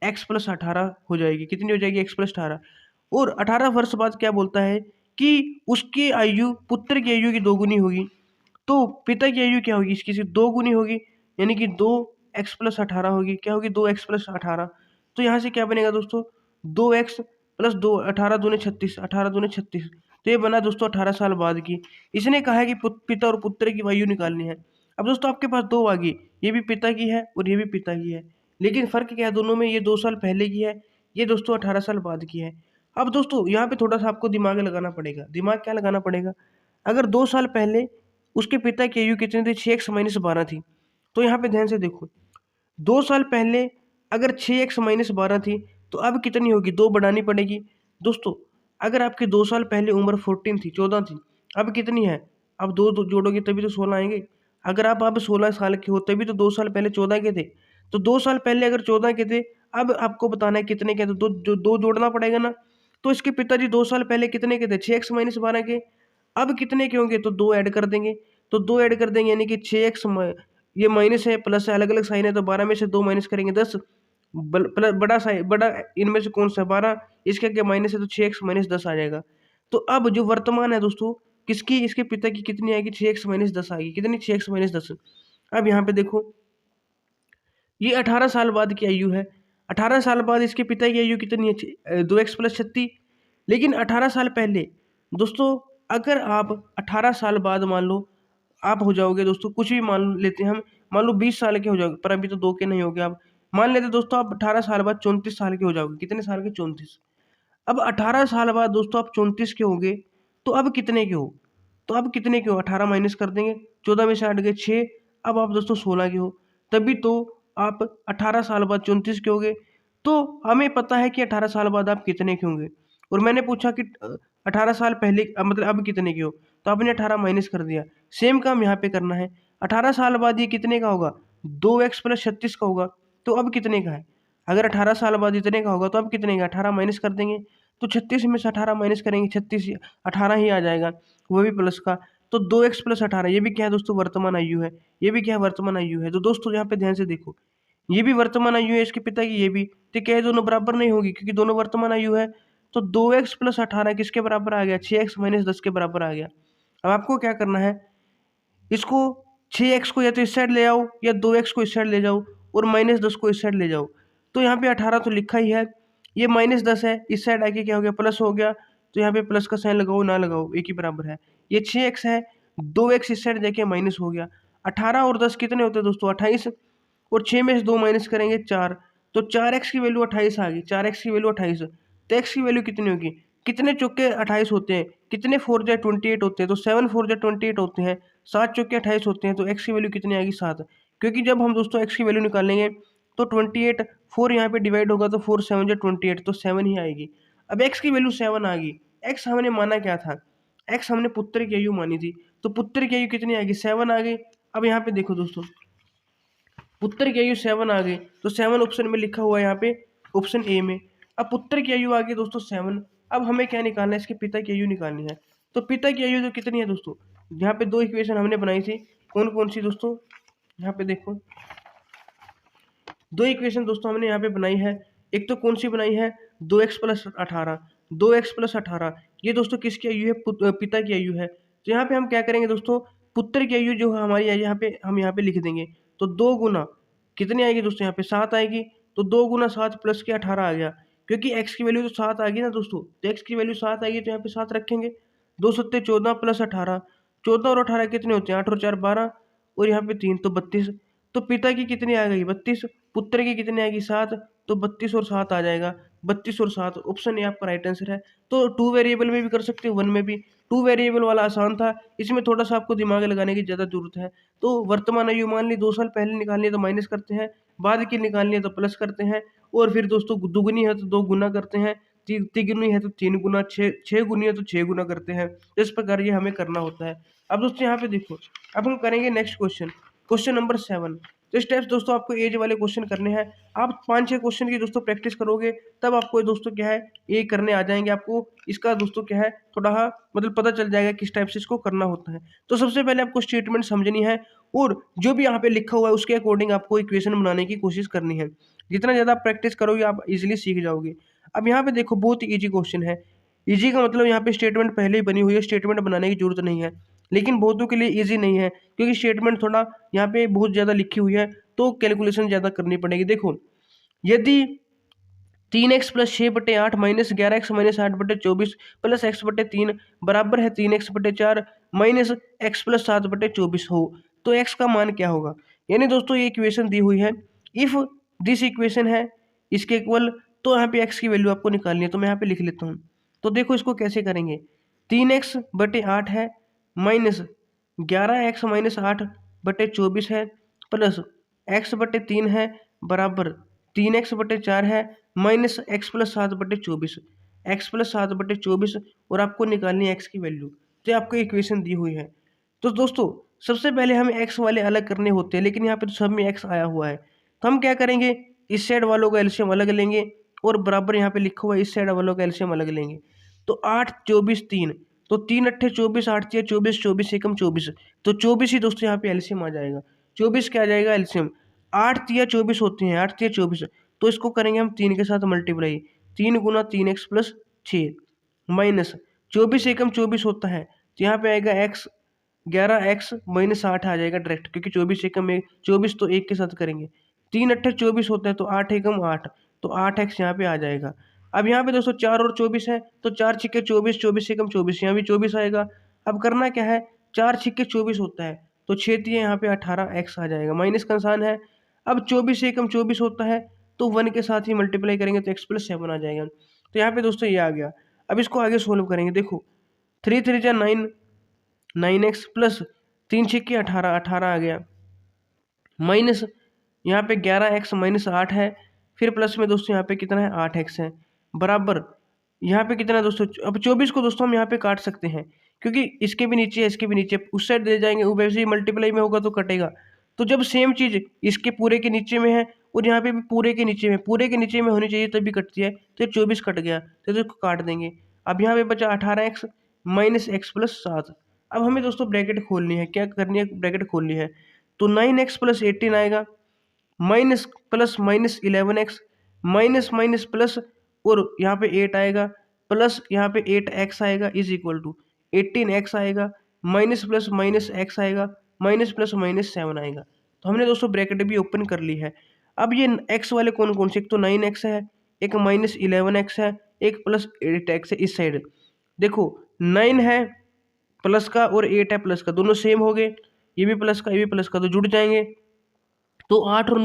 x प्लस 18 हो जाएगी, कितनी हो जाएगी x प्लस 18। और 18 वर्ष बाद क्या बोलता है कि उसकी आयु पुत्र की आयु की 2 गुनी होगी, तो पिता की आयु क्या होगी, इसकी सिर्फ 2 गुनी होगी, यानी कि 2x प्लस 18 होगी। क्या होगी, 2x प्लस 18। तो यहाँ से क्या बनेगा दोस्तों, 2x प्लस 2, 18 दूने 36, 18 दूने 36। तो ये बना दोस्तों 18 साल बाद की। इसने कहा है कि पिता और पुत्र की आयु निकालनी है। अब दोस्तों आपके पास दो आ गई, ये भी पिता की है और ये भी पिता की है, लेकिन फ़र्क क्या है दोनों में, ये 2 साल पहले की है, ये दोस्तों 18 साल बाद की है। अब दोस्तों यहाँ पे थोड़ा सा आपको दिमाग लगाना पड़ेगा। दिमाग क्या लगाना पड़ेगा, अगर 2 साल पहले उसके पिता की आयु कितनी थी, 6x माइनस 12 थी। तो यहाँ पे ध्यान से देखो, 2 साल पहले अगर 6x माइनस 12 थी, तो अब कितनी होगी, 2 बढ़ानी पड़ेगी। दोस्तों अगर आपके 2 साल पहले उम्र 14 थी, 14 थी, अब कितनी है, अब दो जोड़ोगे तभी तो 16 आएंगे। अगर आप अब 16 साल के हो तभी तो 2 साल पहले 14 के थे। तो 2 साल पहले अगर 14 के थे, अब आपको बताना है कितने के, तो दो जोड़ना पड़ेगा ना। तो इसके पिताजी 2 साल पहले कितने के थे, 6x माइनस 12 के। अब कितने के होंगे, तो 2 ऐड कर देंगे। तो 2 ऐड कर देंगे यानी कि 6x, ये माइनस है प्लस है, अलग अलग साइन है, तो 12 में से 2 माइनस करेंगे 10। प्लस बड़ा साइन, बड़ा इनमें से कौन सा 12, इसके क्या माइनस है, तो 6x माइनस 10 आ जाएगा। तो अब जो वर्तमान है दोस्तों किसकी, इसके पिता की कितनी आएगी, 6x माइनस 10 आएगी। कितनी, 6x माइनस 10। अब यहाँ पे देखो, ये 18 साल बाद की आयु है। 18 साल बाद इसके पिता की आयु कितनी है, 2x प्लस 36। लेकिन 18 साल पहले दोस्तों, अगर आप 18 साल बाद मान लो आप हो जाओगे दोस्तों, कुछ भी मान लेते हैं हम, मान लो 20 साल के हो जाओगे, पर अभी तो 2 के नहीं होगे आप। मान लेते दोस्तों आप 18 साल बाद 34 साल के हो जाओगे। कितने साल के, 34। अब 18 साल बाद दोस्तों आप 34 के होगे, तो अब कितने के हो, तो अब कितने के हो, 18 माइनस कर देंगे, 14 में से 8 गए 6। अब आप दोस्तों 16 के हो, तभी तो आप 18 साल बाद 34 के होगे। तो हमें पता है कि 18 साल बाद आप कितने के होंगे, और मैंने पूछा कि 18 साल पहले मतलब अब कितने के हो, तो आपने 18 माइनस कर दिया। सेम काम यहाँ पे करना है। 18 साल बाद ये कितने का होगा, 2x प्लस 36 का होगा। तो अब कितने का है, अगर 18 साल बाद इतने का होगा, तो अब कितने का, 18 माइनस कर देंगे। तो 36 में से 18 माइनस करेंगे, 36 18 ही आ जाएगा, वो भी प्लस का। तो 2x प्लस 18, ये भी क्या है दोस्तों, वर्तमान आयु है। ये भी क्या है, वर्तमान आयु है। तो दोस्तों यहाँ पे ध्यान से देखो, ये भी वर्तमान आयु है इसके पिता की, ये भी। तो क्या है, दोनों बराबर नहीं होगी क्योंकि दोनों वर्तमान आयु है। तो 2x प्लस 18 किसके बराबर आ गया, 6x माइनस 10 के बराबर आ गया। अब आपको क्या करना है, इसको 6x को या तो इस साइड ले आओ या 2x को इस साइड ले जाओ और माइनस 10 को इस साइड ले जाओ। तो यहाँ पे 18 तो लिखा ही है, ये माइनस 10 है, इस साइड आके क्या हो गया, प्लस हो गया। तो यहाँ पे प्लस का साइन लगाओ ना लगाओ एक ही बराबर है। ये 6x है, 2x इस साइड जाके माइनस हो गया। 18 और 10 कितने होते हैं दोस्तों, 28। और 6 में से 2 माइनस करेंगे 4। तो 4x की वैल्यू 28 आ गई, 4x की वैल्यू 28। तो x की वैल्यू कितनी होगी, कितने चौके 28 होते हैं, कितने 4 जा 28 होते हैं, तो 7 4 जा 28 होते हैं, 7 चौके 28 होते हैं। तो x की वैल्यू कितनी आएगी, 7। क्योंकि जब हम दोस्तों x की वैल्यू निकालेंगे तो 28 4 यहाँ पे डिवाइड होगा, तो 4 7 जा 28, तो 7 ही आएगी। अब x की वैल्यू 7 आ गई। x हमने माना क्या था, x हमने पुत्र की आयु मानी थी, तो पुत्र की आयु कितनी आएगी, 7 आ गई। अब यहाँ पे देखो दोस्तों, पुत्र की आयु 7 आ गई, तो 7 ऑप्शन में लिखा हुआ है यहाँ पे, ऑप्शन ए में। अब पुत्र की आयु आ गई दोस्तों 7। अब हमें क्या निकालना है, इसके पिता की आयु निकालनी है। तो पिता की आयु तो कितनी है दोस्तों, यहाँ पे 2 इक्वेशन हमने बनाई थी, कौन कौन सी दोस्तों, यहाँ पे देखो 2 इक्वेशन दोस्तों हमने यहाँ पे बनाई है। एक तो कौन सी बनाई है, 2x प्लस 18, 2x प्लस 18, ये दोस्तों किसकी आयु है, पिता की आयु है। तो यहाँ पे हम क्या करेंगे दोस्तों, पुत्र की आयु जो हमारी है यहाँ पे हम यहाँ पे लिख देंगे। तो 2 गुना कितनी आएगी दोस्तों, यहाँ पे 7 आएगी। तो 2 गुना 7 प्लस के 18 आ गया, क्योंकि x की वैल्यू तो 7 आ गई ना दोस्तों, तो x की वैल्यू 7 आएगी, तो यहाँ पे 7 रखेंगे। 2 सत्ते 14 प्लस 18, 14 और 18 कितने होते हैं, 8 और 4 12, और यहाँ पे 3 तो 32। तो पिता की कितनी आ गई, 32। पुत्र की कितनी आएगी, 7। तो 32 और 7 आ जाएगा, 32 और 7, ऑप्शन ए आपका राइट आंसर है। तो 2 वेरिएबल में भी कर सकते हो, 1 में भी। 2 वेरिएबल वाला आसान था, इसमें थोड़ा सा आपको दिमाग लगाने की ज़्यादा जरूरत है। तो वर्तमान आयु मान ली 2 साल पहले निकालनी है तो माइनस करते हैं, बाद की निकालनी है तो प्लस करते हैं, और फिर दोस्तों दुगनी है तो 2 गुना करते हैं, तिगुनी है तो 3 गुना, 6 गुनी है तो 6 गुना करते हैं। इस प्रकार ये हमें करना होता है। अब दोस्तों यहाँ पे देखो, अब हम करेंगे नेक्स्ट क्वेश्चन, क्वेश्चन नंबर 7। तो इस टाइप दोस्तों आपको एज वाले क्वेश्चन करने हैं। आप 5-6 क्वेश्चन की दोस्तों प्रैक्टिस करोगे, तब आपको दोस्तों क्या है ये करने आ जाएंगे। आपको इसका दोस्तों क्या है थोड़ा मतलब पता चल जाएगा किस टाइप से इसको करना होता है। तो सबसे पहले आपको स्टेटमेंट समझनी है, और जो भी यहाँ पे लिखा हुआ है उसके अकॉर्डिंग आपको इक्वेशन बनाने की कोशिश करनी है। जितना ज़्यादा प्रैक्टिस करोगे आप इजिली सीख जाओगे। अब यहाँ पे देखो बहुत ही ईजी क्वेश्चन है। ईजी का मतलब यहाँ पे स्टेटमेंट पहले ही बनी हुई है, स्टेटमेंट बनाने की जरूरत नहीं है। लेकिन बहुतों के लिए ईजी नहीं है, क्योंकि स्टेटमेंट थोड़ा यहाँ पे बहुत ज़्यादा लिखी हुई है, तो कैलकुलेशन ज़्यादा करनी पड़ेगी। देखो, यदि 3x+6/8 -11x-8/24 प्लस x/3 बराबर है 3x/4 माइनस x+7/24 हो, तो x का मान क्या होगा? यानी दोस्तों ये इक्वेशन दी हुई है, इफ दिस इक्वेशन है इसके इक्वल, तो यहाँ पे x की वैल्यू आपको निकालनी है, तो मैं यहाँ पे लिख लेता हूँ। तो देखो इसको कैसे करेंगे, 3x/8 है माइनस 11x-8/24 है प्लस x/3 है बराबर 3x/4 है माइनस x+7/24, x+7/24 और आपको निकालनी है x की वैल्यू। तो आपको इक्वेशन दी हुई है। तो दोस्तों सबसे पहले हमें x वाले अलग करने होते हैं, लेकिन यहाँ पे तो सब में x आया हुआ है, तो हम क्या करेंगे, इस साइड वालों का एलसीएम अलग लेंगे और बराबर यहाँ पे लिखा हुआ है इस साइड वालों का एलसीएम अलग लेंगे। तो 8 24 3, तो 3 अट्ठे 24, 8 तिया 24, 24 एकम 24, तो 24 ही दोस्तों यहाँ पे एलसीएम आ जाएगा। 24 क्या आ जाएगा एलसीएम, 8 तिया 24 होते हैं, 8 तिया 24, तो इसको करेंगे हम 3 के साथ मल्टीप्लाई, 3 गुना 3x+6 माइनस 24 एकम 24 होता है, तो यहाँ पे आएगा x 11x-8 आ जाएगा डायरेक्ट, क्योंकि 24 एकम 24 तो 1 के साथ करेंगे, 3 अट्ठे 24 होता है, तो 8 एकम 8, तो 8x यहाँ पे आ जाएगा। अब यहाँ पे दोस्तों 4 और 24 है, तो 4 छिक्के 24, 24 एकम 24, यहाँ भी 24 आएगा। अब करना क्या है, 4 छिक्के 24 होता है, तो 6 तिया यहाँ पे 18x आ जाएगा, माइनस का निशान है। अब 24 एकम 24 होता है, तो 1 के साथ ही मल्टीप्लाई करेंगे तो x+7 आ जाएगा। तो यहाँ पे दोस्तों ये आ गया। अब इसको आगे सोल्व करेंगे, देखो 3 3 जा 9, 9x प्लस 3 छिक्के 18, 18 आ गया माइनस यहाँ पे 11x-8 है, फिर प्लस में दोस्तों यहाँ पे कितना है 8x है बराबर यहाँ पे कितना है दोस्तों, अब 24 को दोस्तों हम यहाँ पे काट सकते हैं, क्योंकि इसके भी नीचे है इसके भी नीचे, उस साइड दे जाएंगे वो वैसे ही मल्टीप्लाई में होगा तो कटेगा। तो जब सेम चीज इसके पूरे के नीचे में है और यहाँ पे भी पूरे के नीचे में होनी चाहिए तभी कटती है, तो 24 कट गया, तो इसको काट देंगे। अब यहाँ पे बचा 18x माइनस x+7। अब हमें दोस्तों ब्रैकेट खोलनी है, क्या करनी है, ब्रैकेट खोलनी है, तो 9x+18 आएगा minus plus minus 11x minus minus plus और यहाँ पे 8 आएगा प्लस यहाँ पे 8x आएगा इज इक्वल टू 18x आएगा माइनस प्लस माइनस x आएगा माइनस प्लस माइनस 7 आएगा। तो हमने दोस्तों ब्रैकेट भी ओपन कर ली है। अब ये x वाले कौन कौन से, एक तो 9x है, एक माइनस 11x है, एक प्लस 8x है इस साइड। देखो 9 है प्लस का और 8 है प्लस का, दोनों सेम हो गए, ये भी प्लस का ये भी प्लस का, तो जुड़ जाएंगे। तो 8 और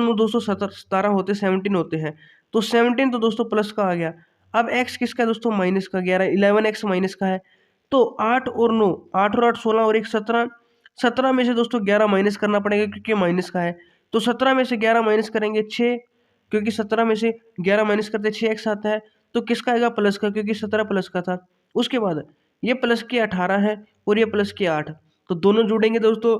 9 दोस्तों 17 होते 17 होते हैं, तो 17 तो दोस्तों प्लस का आ गया। अब x किसका है दोस्तों, माइनस का, 11x माइनस का है। तो 8 और 9, 8 और 8 16 और 1 17, 17 में से दोस्तों 11 माइनस करना पड़ेगा क्योंकि माइनस का है, तो 17 में से 11 माइनस करेंगे 6, क्योंकि 17 में से 11 माइनस करते 6x आता है, तो किसका आएगा प्लस का, क्योंकि 17 प्लस का था। उसके बाद ये प्लस के 18 है और ये प्लस के 8, तो दोनों जुड़ेंगे दोस्तों,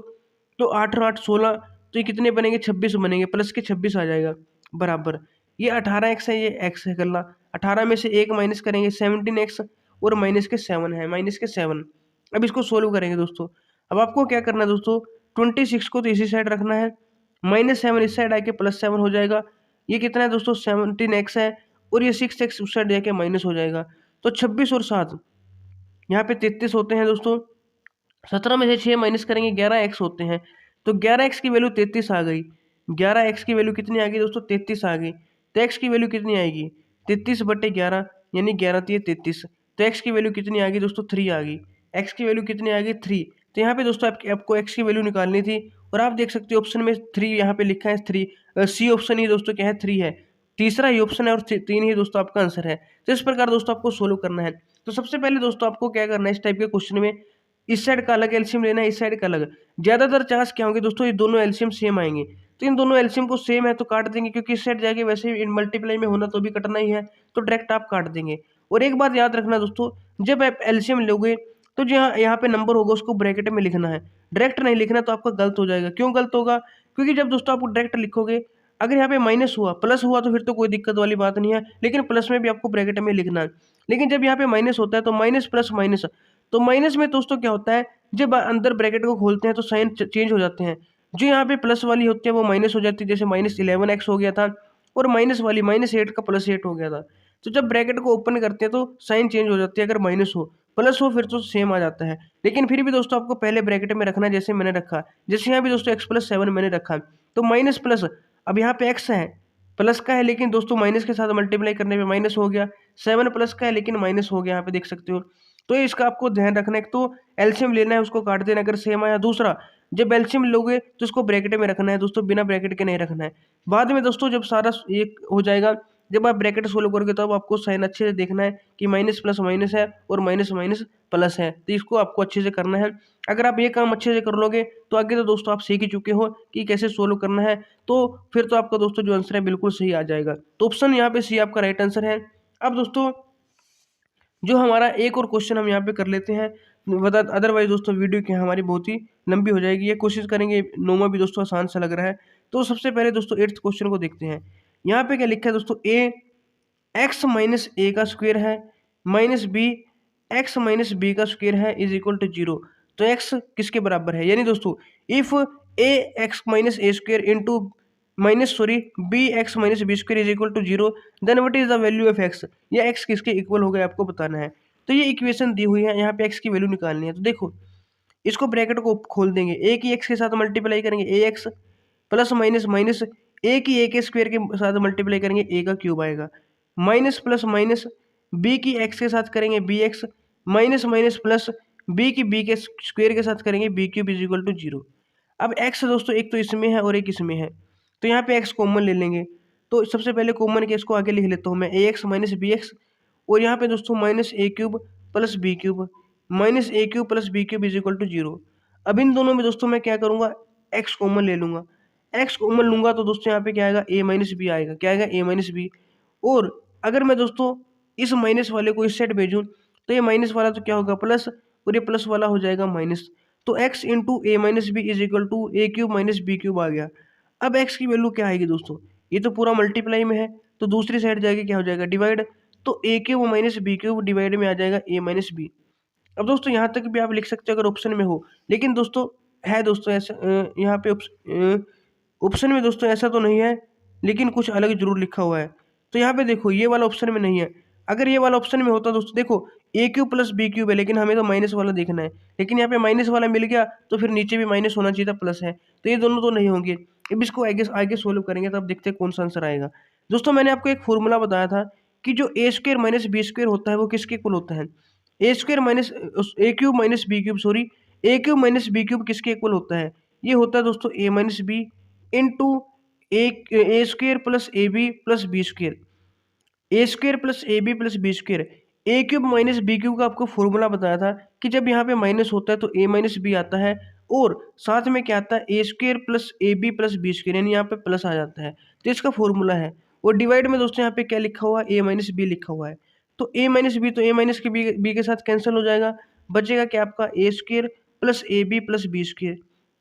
तो 8 और 8 16, तो ये कितने बनेंगे 26 बनेंगे, प्लस के 26 आ जाएगा बराबर ये 18x है, ये x है करना, 18 में से 1 माइनस करेंगे 17x और माइनस के 7 है, माइनस के 7। अब इसको सोल्व करेंगे दोस्तों। अब आपको क्या करना है दोस्तों, 26 को तो इसी साइड रखना है, -7 इस साइड आके +7 हो जाएगा। ये कितना है दोस्तों 17x है और ये 6x उस साइड जाके माइनस हो जाएगा, तो 26 और 7 यहाँ पे 33 होते हैं दोस्तों। 17 में से 6 माइनस करेंगे 11x होते हैं, तो 11x की वैल्यू 33 आ गई। 11x की वैल्यू कितनी आ गई दोस्तों, 33 आ गई। तो x की वैल्यू कितनी आएगी, 33/11 यानी 11 तिये 33, तो x की वैल्यू कितनी आ गई दोस्तों 3 आ गई। x की वैल्यू कितनी आ गई 3, तो यहाँ पे दोस्तों आपको x की वैल्यू निकालनी थी, और आप देख सकते हो ऑप्शन में 3 यहाँ पे लिखा है 3, सी ऑप्शन ही दोस्तों क्या है 3 है, तीसरा ही ऑप्शन है और 3 ही दोस्तों आपका आंसर है। तो इस प्रकार दोस्तों आपको सोल्व करना है। तो सबसे पहले दोस्तों आपको क्या करना है, इस टाइप के क्वेश्चन में इस साइड का अलग एलसीएम लेना है, इस साइड का अलग। ज्यादातर चांस क्या होंगे दोस्तों, ये दोनों एलसीएम सेम आएंगे, तो इन दोनों एलसीएम को सेम है तो काट देंगे, क्योंकि इस साइड जाके वैसे इन मल्टीप्लाई में होना तो भी कटना ही है, तो डायरेक्ट आप काट देंगे। और एक बात याद रखना दोस्तों, जब आप एलसीएम लोगे तो जहाँ यहाँ पे नंबर होगा उसको ब्रैकेट में लिखना है, डायरेक्ट नहीं लिखना, तो आपका गलत हो जाएगा। क्यों गलत होगा, क्योंकि जब दोस्तों आप डायरेक्ट लिखोगे, अगर यहाँ पे माइनस हुआ प्लस हुआ तो फिर तो कोई दिक्कत वाली बात नहीं है, लेकिन प्लस में भी आपको ब्रैकेट में लिखना है। लेकिन जब यहाँ पे माइनस होता है तो माइनस प्लस माइनस, तो माइनस में दोस्तों क्या होता है, जब अंदर ब्रैकेट को खोलते हैं तो साइन चेंज हो जाते हैं, जो यहाँ पे प्लस वाली होती है वो माइनस हो जाती है, जैसे -11x हो गया था, और माइनस वाली -8 का +8 हो गया था। तो जब ब्रैकेट को ओपन करते हैं तो साइन चेंज हो जाती है अगर माइनस हो, प्लस हो फिर तो सेम आ जाता है। लेकिन फिर भी दोस्तों आपको पहले ब्रैकेट में रखना है जैसे मैंने रखा, जैसे यहाँ भी दोस्तों x+7 मैंने रखा, तो माइनस प्लस, अब यहाँ पे x है प्लस का है लेकिन दोस्तों माइनस के साथ मल्टीप्लाई करने पे माइनस हो गया, 7 प्लस का है लेकिन माइनस हो गया, यहाँ पे देख सकते हो। तो इसका आपको ध्यान रखना है, एक तो एलसीएम लेना है उसको काट देना अगर सेम आया, दूसरा जब एलसीएम लोगे तो इसको ब्रैकेट में रखना है दोस्तों, बिना ब्रैकेट के नहीं रखना है। बाद में दोस्तों जब सारा एक हो जाएगा, जब आप ब्रैकेट सोल्व करोगे तब आपको साइन अच्छे से देखना है कि माइनस प्लस माइनस है और माइनस माइनस प्लस है, तो इसको आपको अच्छे से करना है। अगर आप ये काम अच्छे से कर लोगे तो आगे तो दोस्तों आप सीख ही चुके हो कि कैसे सोल्व करना है, तो फिर तो आपका दोस्तों जो आंसर है बिल्कुल सही आ जाएगा। तो ऑप्शन यहाँ पे सी आपका राइट आंसर है। अब दोस्तों जो हमारा एक और क्वेश्चन हम यहाँ पे कर लेते हैं, अदरवाइज दोस्तों वीडियो की हमारी बहुत ही लंबी हो जाएगी, ये कोशिश करेंगे नौवां भी दोस्तों आसान सा लग रहा है। तो सबसे पहले दोस्तों 8th क्वेश्चन को देखते हैं। यहाँ पे क्या लिखा है दोस्तों, ए एक्स माइनस ए का स्क्वायर है minus b x minus b का स्क्वायर है इज इक्वल टू 0। तो एक्स किसके बराबर है, यानी दोस्तों if a x minus a square into minus sorry b x minus B square is equal to 0 then what is the value of x, या x किसके इक्वल हो गया आपको बताना है। तो ये इक्वेशन दी हुई है, यहाँ पे एक्स की वैल्यू निकालनी है। तो देखो इसको ब्रैकेट को खोल देंगे, ए की एक्स के साथ मल्टीप्लाई करेंगे ए एक्स प्लस माइनस माइनस ए की ए के स्क्वायर के साथ मल्टीप्लाई करेंगे ए का क्यूब आएगा, माइनस प्लस माइनस बी की एक्स के साथ करेंगे b x minus minus plus b के स्क्वायर के साथ करेंगे b cube is equal to 0। अब एक्स दोस्तों एक तो इसमें है और एक इसमें है, तो यहाँ पे एक्स कॉमन ले लेंगे। तो सबसे पहले कॉमन के इसको आगे लिख लेता हूँ मैं, a x minus b x, और यहाँ पे दोस्तों minus A cube plus b cube minus A cube plus b cube is equal to 0। अब इन दोनों में दोस्तों मैं क्या करूँगा, एक्स कॉमन ले लूँगा, एक्स कॉमन लूँगा तो दोस्तों यहाँ पे क्या आएगा, ए माइनस बी आएगा, क्या आएगा ए माइनस बी। और अगर मैं दोस्तों इस माइनस वाले को इस साइड भेजूँ तो ये माइनस वाला तो क्या होगा प्लस, और ये प्लस वाला हो जाएगा माइनस। तो X into A minus B is equal to A cube minus B cube आ गया। अब एक्स की वैल्यू क्या आएगी दोस्तों, ये तो पूरा मल्टीप्लाई में है तो दूसरी साइड जाएगी क्या हो जाएगा डिवाइड, तो A cube minus B cube divide में आ जाएगा ए माइनस बी। अब दोस्तों यहाँ तक भी आप लिख सकते हो अगर ऑप्शन में हो, लेकिन दोस्तों है दोस्तों ऐसा यहाँ पे ऑप्शन में दोस्तों ऐसा तो नहीं है, लेकिन कुछ अलग जरूर लिखा हुआ है। तो यहाँ पे देखो ये वाला ऑप्शन में नहीं है, अगर ये वाला ऑप्शन में होता दोस्तों देखो ए क्यूब प्लस बी क्यूब है, लेकिन हमें तो माइनस वाला देखना है, लेकिन यहाँ पे माइनस वाला मिल गया तो फिर नीचे भी माइनस होना चाहिए था प्लस है, तो ये दोनों तो नहीं होंगे। अब इसको आगे आगे सोल्व करेंगे तब देखते हैं कौन सा आंसर आएगा। दोस्तों मैंने आपको एक फॉर्मूला बताया था कि जो A square minus B square होता है वो किसके इक्वल होता है, A square minus A cube minus B cube sorry A cube minus B cube किसके इक्वल होता है, ये होता है दोस्तों A minus B into A square plus A B plus B square, A square plus A B plus B square. A cube minus B cube का आपको formula बताया था कि जब यहाँ पे माइनस होता है तो ए माइनस बी आता है, और साथ में क्या आता है A square plus A B plus B square, यानी यहाँ पे प्लस आ जाता है, तो इसका फॉर्मूला है। और डिवाइड में दोस्तों यहाँ पे क्या लिखा हुआ है, ए माइनस बी लिखा हुआ है, तो ए माइनस बी तो ए माइनस के बी के साथ कैंसिल हो जाएगा, बचेगा क्या आपका A square plus A B plus B square,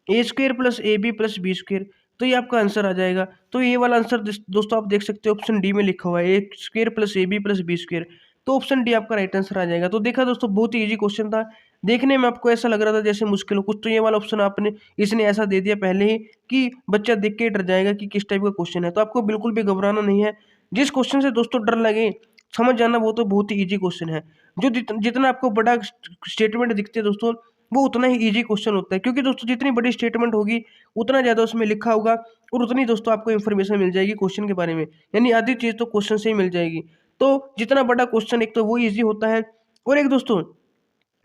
A square plus A B plus B square, तो ये आपका आंसर आ जाएगा। तो ये वाला आंसर दोस्तों आप देख सकते हो ऑप्शन डी में लिखा हुआ है A square plus A B plus B square, तो ऑप्शन डी आपका राइट आंसर आ जाएगा। तो देखा दोस्तों बहुत ही इजी क्वेश्चन था, देखने में आपको ऐसा लग रहा था जैसे मुश्किल हो कुछ, तो ये वाला ऑप्शन आपने इसने ऐसा दे दिया पहले ही कि बच्चा देख के डर जाएगा कि किस टाइप का क्वेश्चन है, तो आपको बिल्कुल भी घबराना नहीं है। जिस क्वेश्चन से दोस्तों डर लगे समझ जाना वो तो बहुत ही ईजी क्वेश्चन है, जो जितना आपको बड़ा स्टेटमेंट दिखते हैं दोस्तों वो उतना ही इजी क्वेश्चन होता है, क्योंकि दोस्तों जितनी बड़ी स्टेटमेंट होगी उतना ज़्यादा उसमें लिखा होगा और उतनी दोस्तों आपको इन्फॉर्मेशन मिल जाएगी क्वेश्चन के बारे में, यानी आधी चीज़ तो क्वेश्चन से ही मिल जाएगी। तो जितना बड़ा क्वेश्चन एक तो वो ईजी होता है, और एक दोस्तों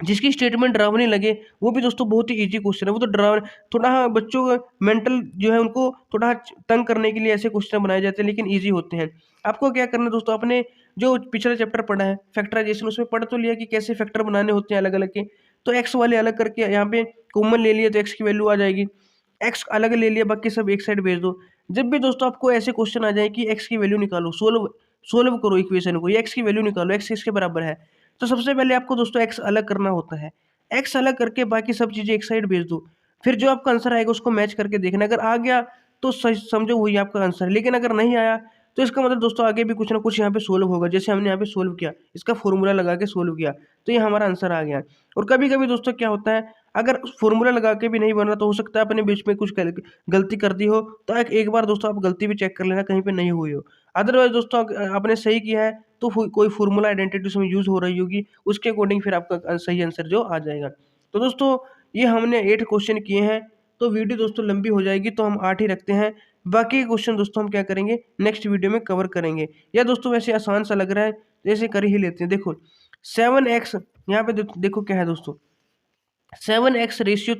जिसकी स्टेटमेंट डरावनी लगे वो भी दोस्तों बहुत ही इजी क्वेश्चन है, वो तो डरावने थोड़ा बच्चों का मेंटल जो है उनको थोड़ा तंग करने के लिए ऐसे क्वेश्चन बनाए जाते हैं, लेकिन इजी होते हैं। आपको क्या करना है दोस्तों, आपने जो पिछला चैप्टर पढ़ा है फैक्टराइजेशन उसमें पढ़ तो लिया कि कैसे फैक्टर बनाने होते हैं अलग अलग के, तो एक्स वाले अलग करके यहाँ पे कॉमन ले लिए तो एक्स की वैल्यू आ जाएगी, एक्स अलग ले लिया बाकी सब एक साइड भेज दो। जब भी दोस्तों आपको ऐसे क्वेश्चन आ जाए कि एक्स की वैल्यू निकालो, सोल्व सोल्व करो इक्वेशन को, ये एक्स की वैल्यू निकालो, एक्स किसके बराबर है, तो सबसे पहले आपको दोस्तों एक्स अलग करना होता है, एक्स अलग करके बाकी सब चीज़ें एक साइड भेज दो, फिर जो आपका आंसर आएगा उसको मैच करके देखना, अगर आ गया तो समझो वही आपका आंसर है, लेकिन अगर नहीं आया तो इसका मतलब दोस्तों आगे भी कुछ ना कुछ यहाँ पे सोल्व होगा। जैसे हमने यहाँ पे सोल्व किया, इसका फॉर्मूला लगा के सोल्व किया, तो ये हमारा आंसर आ गया। और कभी-कभी दोस्तों क्या होता है, अगर फॉर्मूला लगा के भी नहीं बन रहा तो हो सकता है अपने बीच में कुछ गलती कर दी हो, तो एक एक बार दोस्तों आप गलती भी चेक कर लेना कहीं पे नहीं हुई हो। अदरवाइज़ दोस्तों आपने सही किया है तो कोई फॉर्मूला आइडेंटिटी उसमें यूज़ हो रही होगी, उसके अकॉर्डिंग फिर आपका सही आंसर जो आ जाएगा। तो दोस्तों ये हमने 8 क्वेश्चन किए हैं, तो वीडियो दोस्तों लंबी हो जाएगी तो हम 8 ही रखते हैं। बाकी के क्वेश्चन दोस्तों हम क्या करेंगे, नेक्स्ट वीडियो में कवर करेंगे। या दोस्तों वैसे आसान सा लग रहा है, तो ऐसे कर ही लेते हैं। देखो 7x यहाँ पे देखो क्या है दोस्तों, 7x रेशियो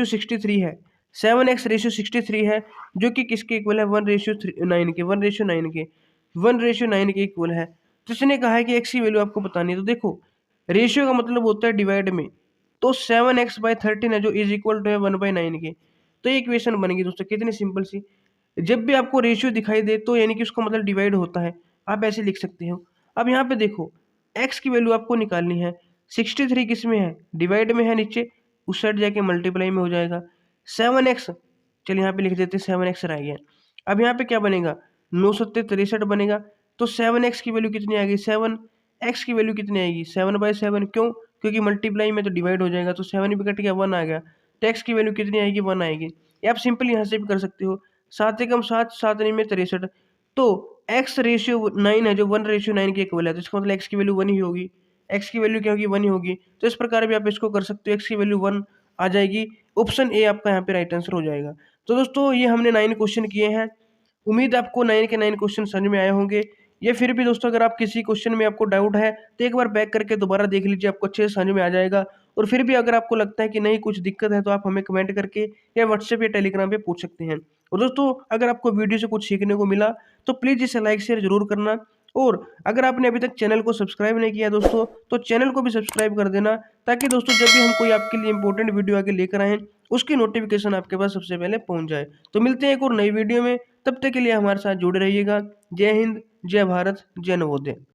63 है। 7x रेशियो 63 है, जो कि किसके इक्वल है, 1:9 के, 1:9 के, 1:9 के इक्वल है। तो इसने कहा है कि x की वैल्यू आपको बतानी है। तो देखो रेशियो का मतलब होता है डिवाइड में, तो 7x/13 है जो इज इक्वल टू है 1/9 के। तो ये इक्वेशन बनेगी दोस्तों, कितनी सिंपल सी। जब भी आपको रेशियो दिखाई दे तो यानी कि उसका मतलब डिवाइड होता है, आप ऐसे लिख सकते हो। अब यहाँ पे देखो x की वैल्यू आपको निकालनी है, 63 किस में है, डिवाइड में है नीचे, उस साइड जाके मल्टीप्लाई में हो जाएगा। 7x चलिए यहाँ पे लिख देते हैं, 7x रह गया। अब यहाँ पे क्या बनेगा, 9 सत्ते 63 बनेगा। तो 7x की वैल्यू कितनी आएगी, 7x की वैल्यू कितनी आएगी, 7/7। क्यों, क्योंकि मल्टीप्लाई में तो डिवाइड हो जाएगा, तो 7 भी कट गया, 1 आ गया। तो x की वैल्यू कितनी आएगी, 1 आएगी। या आप सिंपल यहाँ से भी कर सकते हो, 7 एकम 7, 7 में 63। तो x रेशियो 9 है जो 1:9 के इक्वल है, तो इसका मतलब x की वैल्यू 1 ही होगी। x की वैल्यू क्या होगी, 1 ही होगी। तो इस प्रकार भी आप इसको कर सकते हो, x की वैल्यू 1 आ जाएगी। ऑप्शन ए आपका यहाँ पे राइट आंसर हो जाएगा। तो दोस्तों ये हमने 9 क्वेश्चन किए हैं। उम्मीद है आपको 9 के 9 क्वेश्चन समझ में आए होंगे। या फिर भी दोस्तों अगर आप किसी क्वेश्चन में आपको डाउट है तो एक बार बैक करके दोबारा देख लीजिए, आपको अच्छे से समझ में आ जाएगा। और फिर भी अगर आपको लगता है कि नहीं कुछ दिक्कत है तो आप हमें कमेंट करके या व्हाट्सएप या टेलीग्राम पे पूछ सकते हैं। और दोस्तों अगर आपको वीडियो से कुछ सीखने को मिला तो प्लीज़ इसे लाइक शेयर ज़रूर करना। और अगर आपने अभी तक चैनल को सब्सक्राइब नहीं किया दोस्तों, तो चैनल को भी सब्सक्राइब कर देना, ताकि दोस्तों जब भी हम कोई आपके लिए इंपॉर्टेंट वीडियो आगे लेकर आएँ उसकी नोटिफिकेशन आपके पास सबसे पहले पहुँच जाए। तो मिलते हैं एक और नई वीडियो में, तब तक के लिए हमारे साथ जुड़े रहिएगा। जय हिंद, जय भारत, जय नवोदय।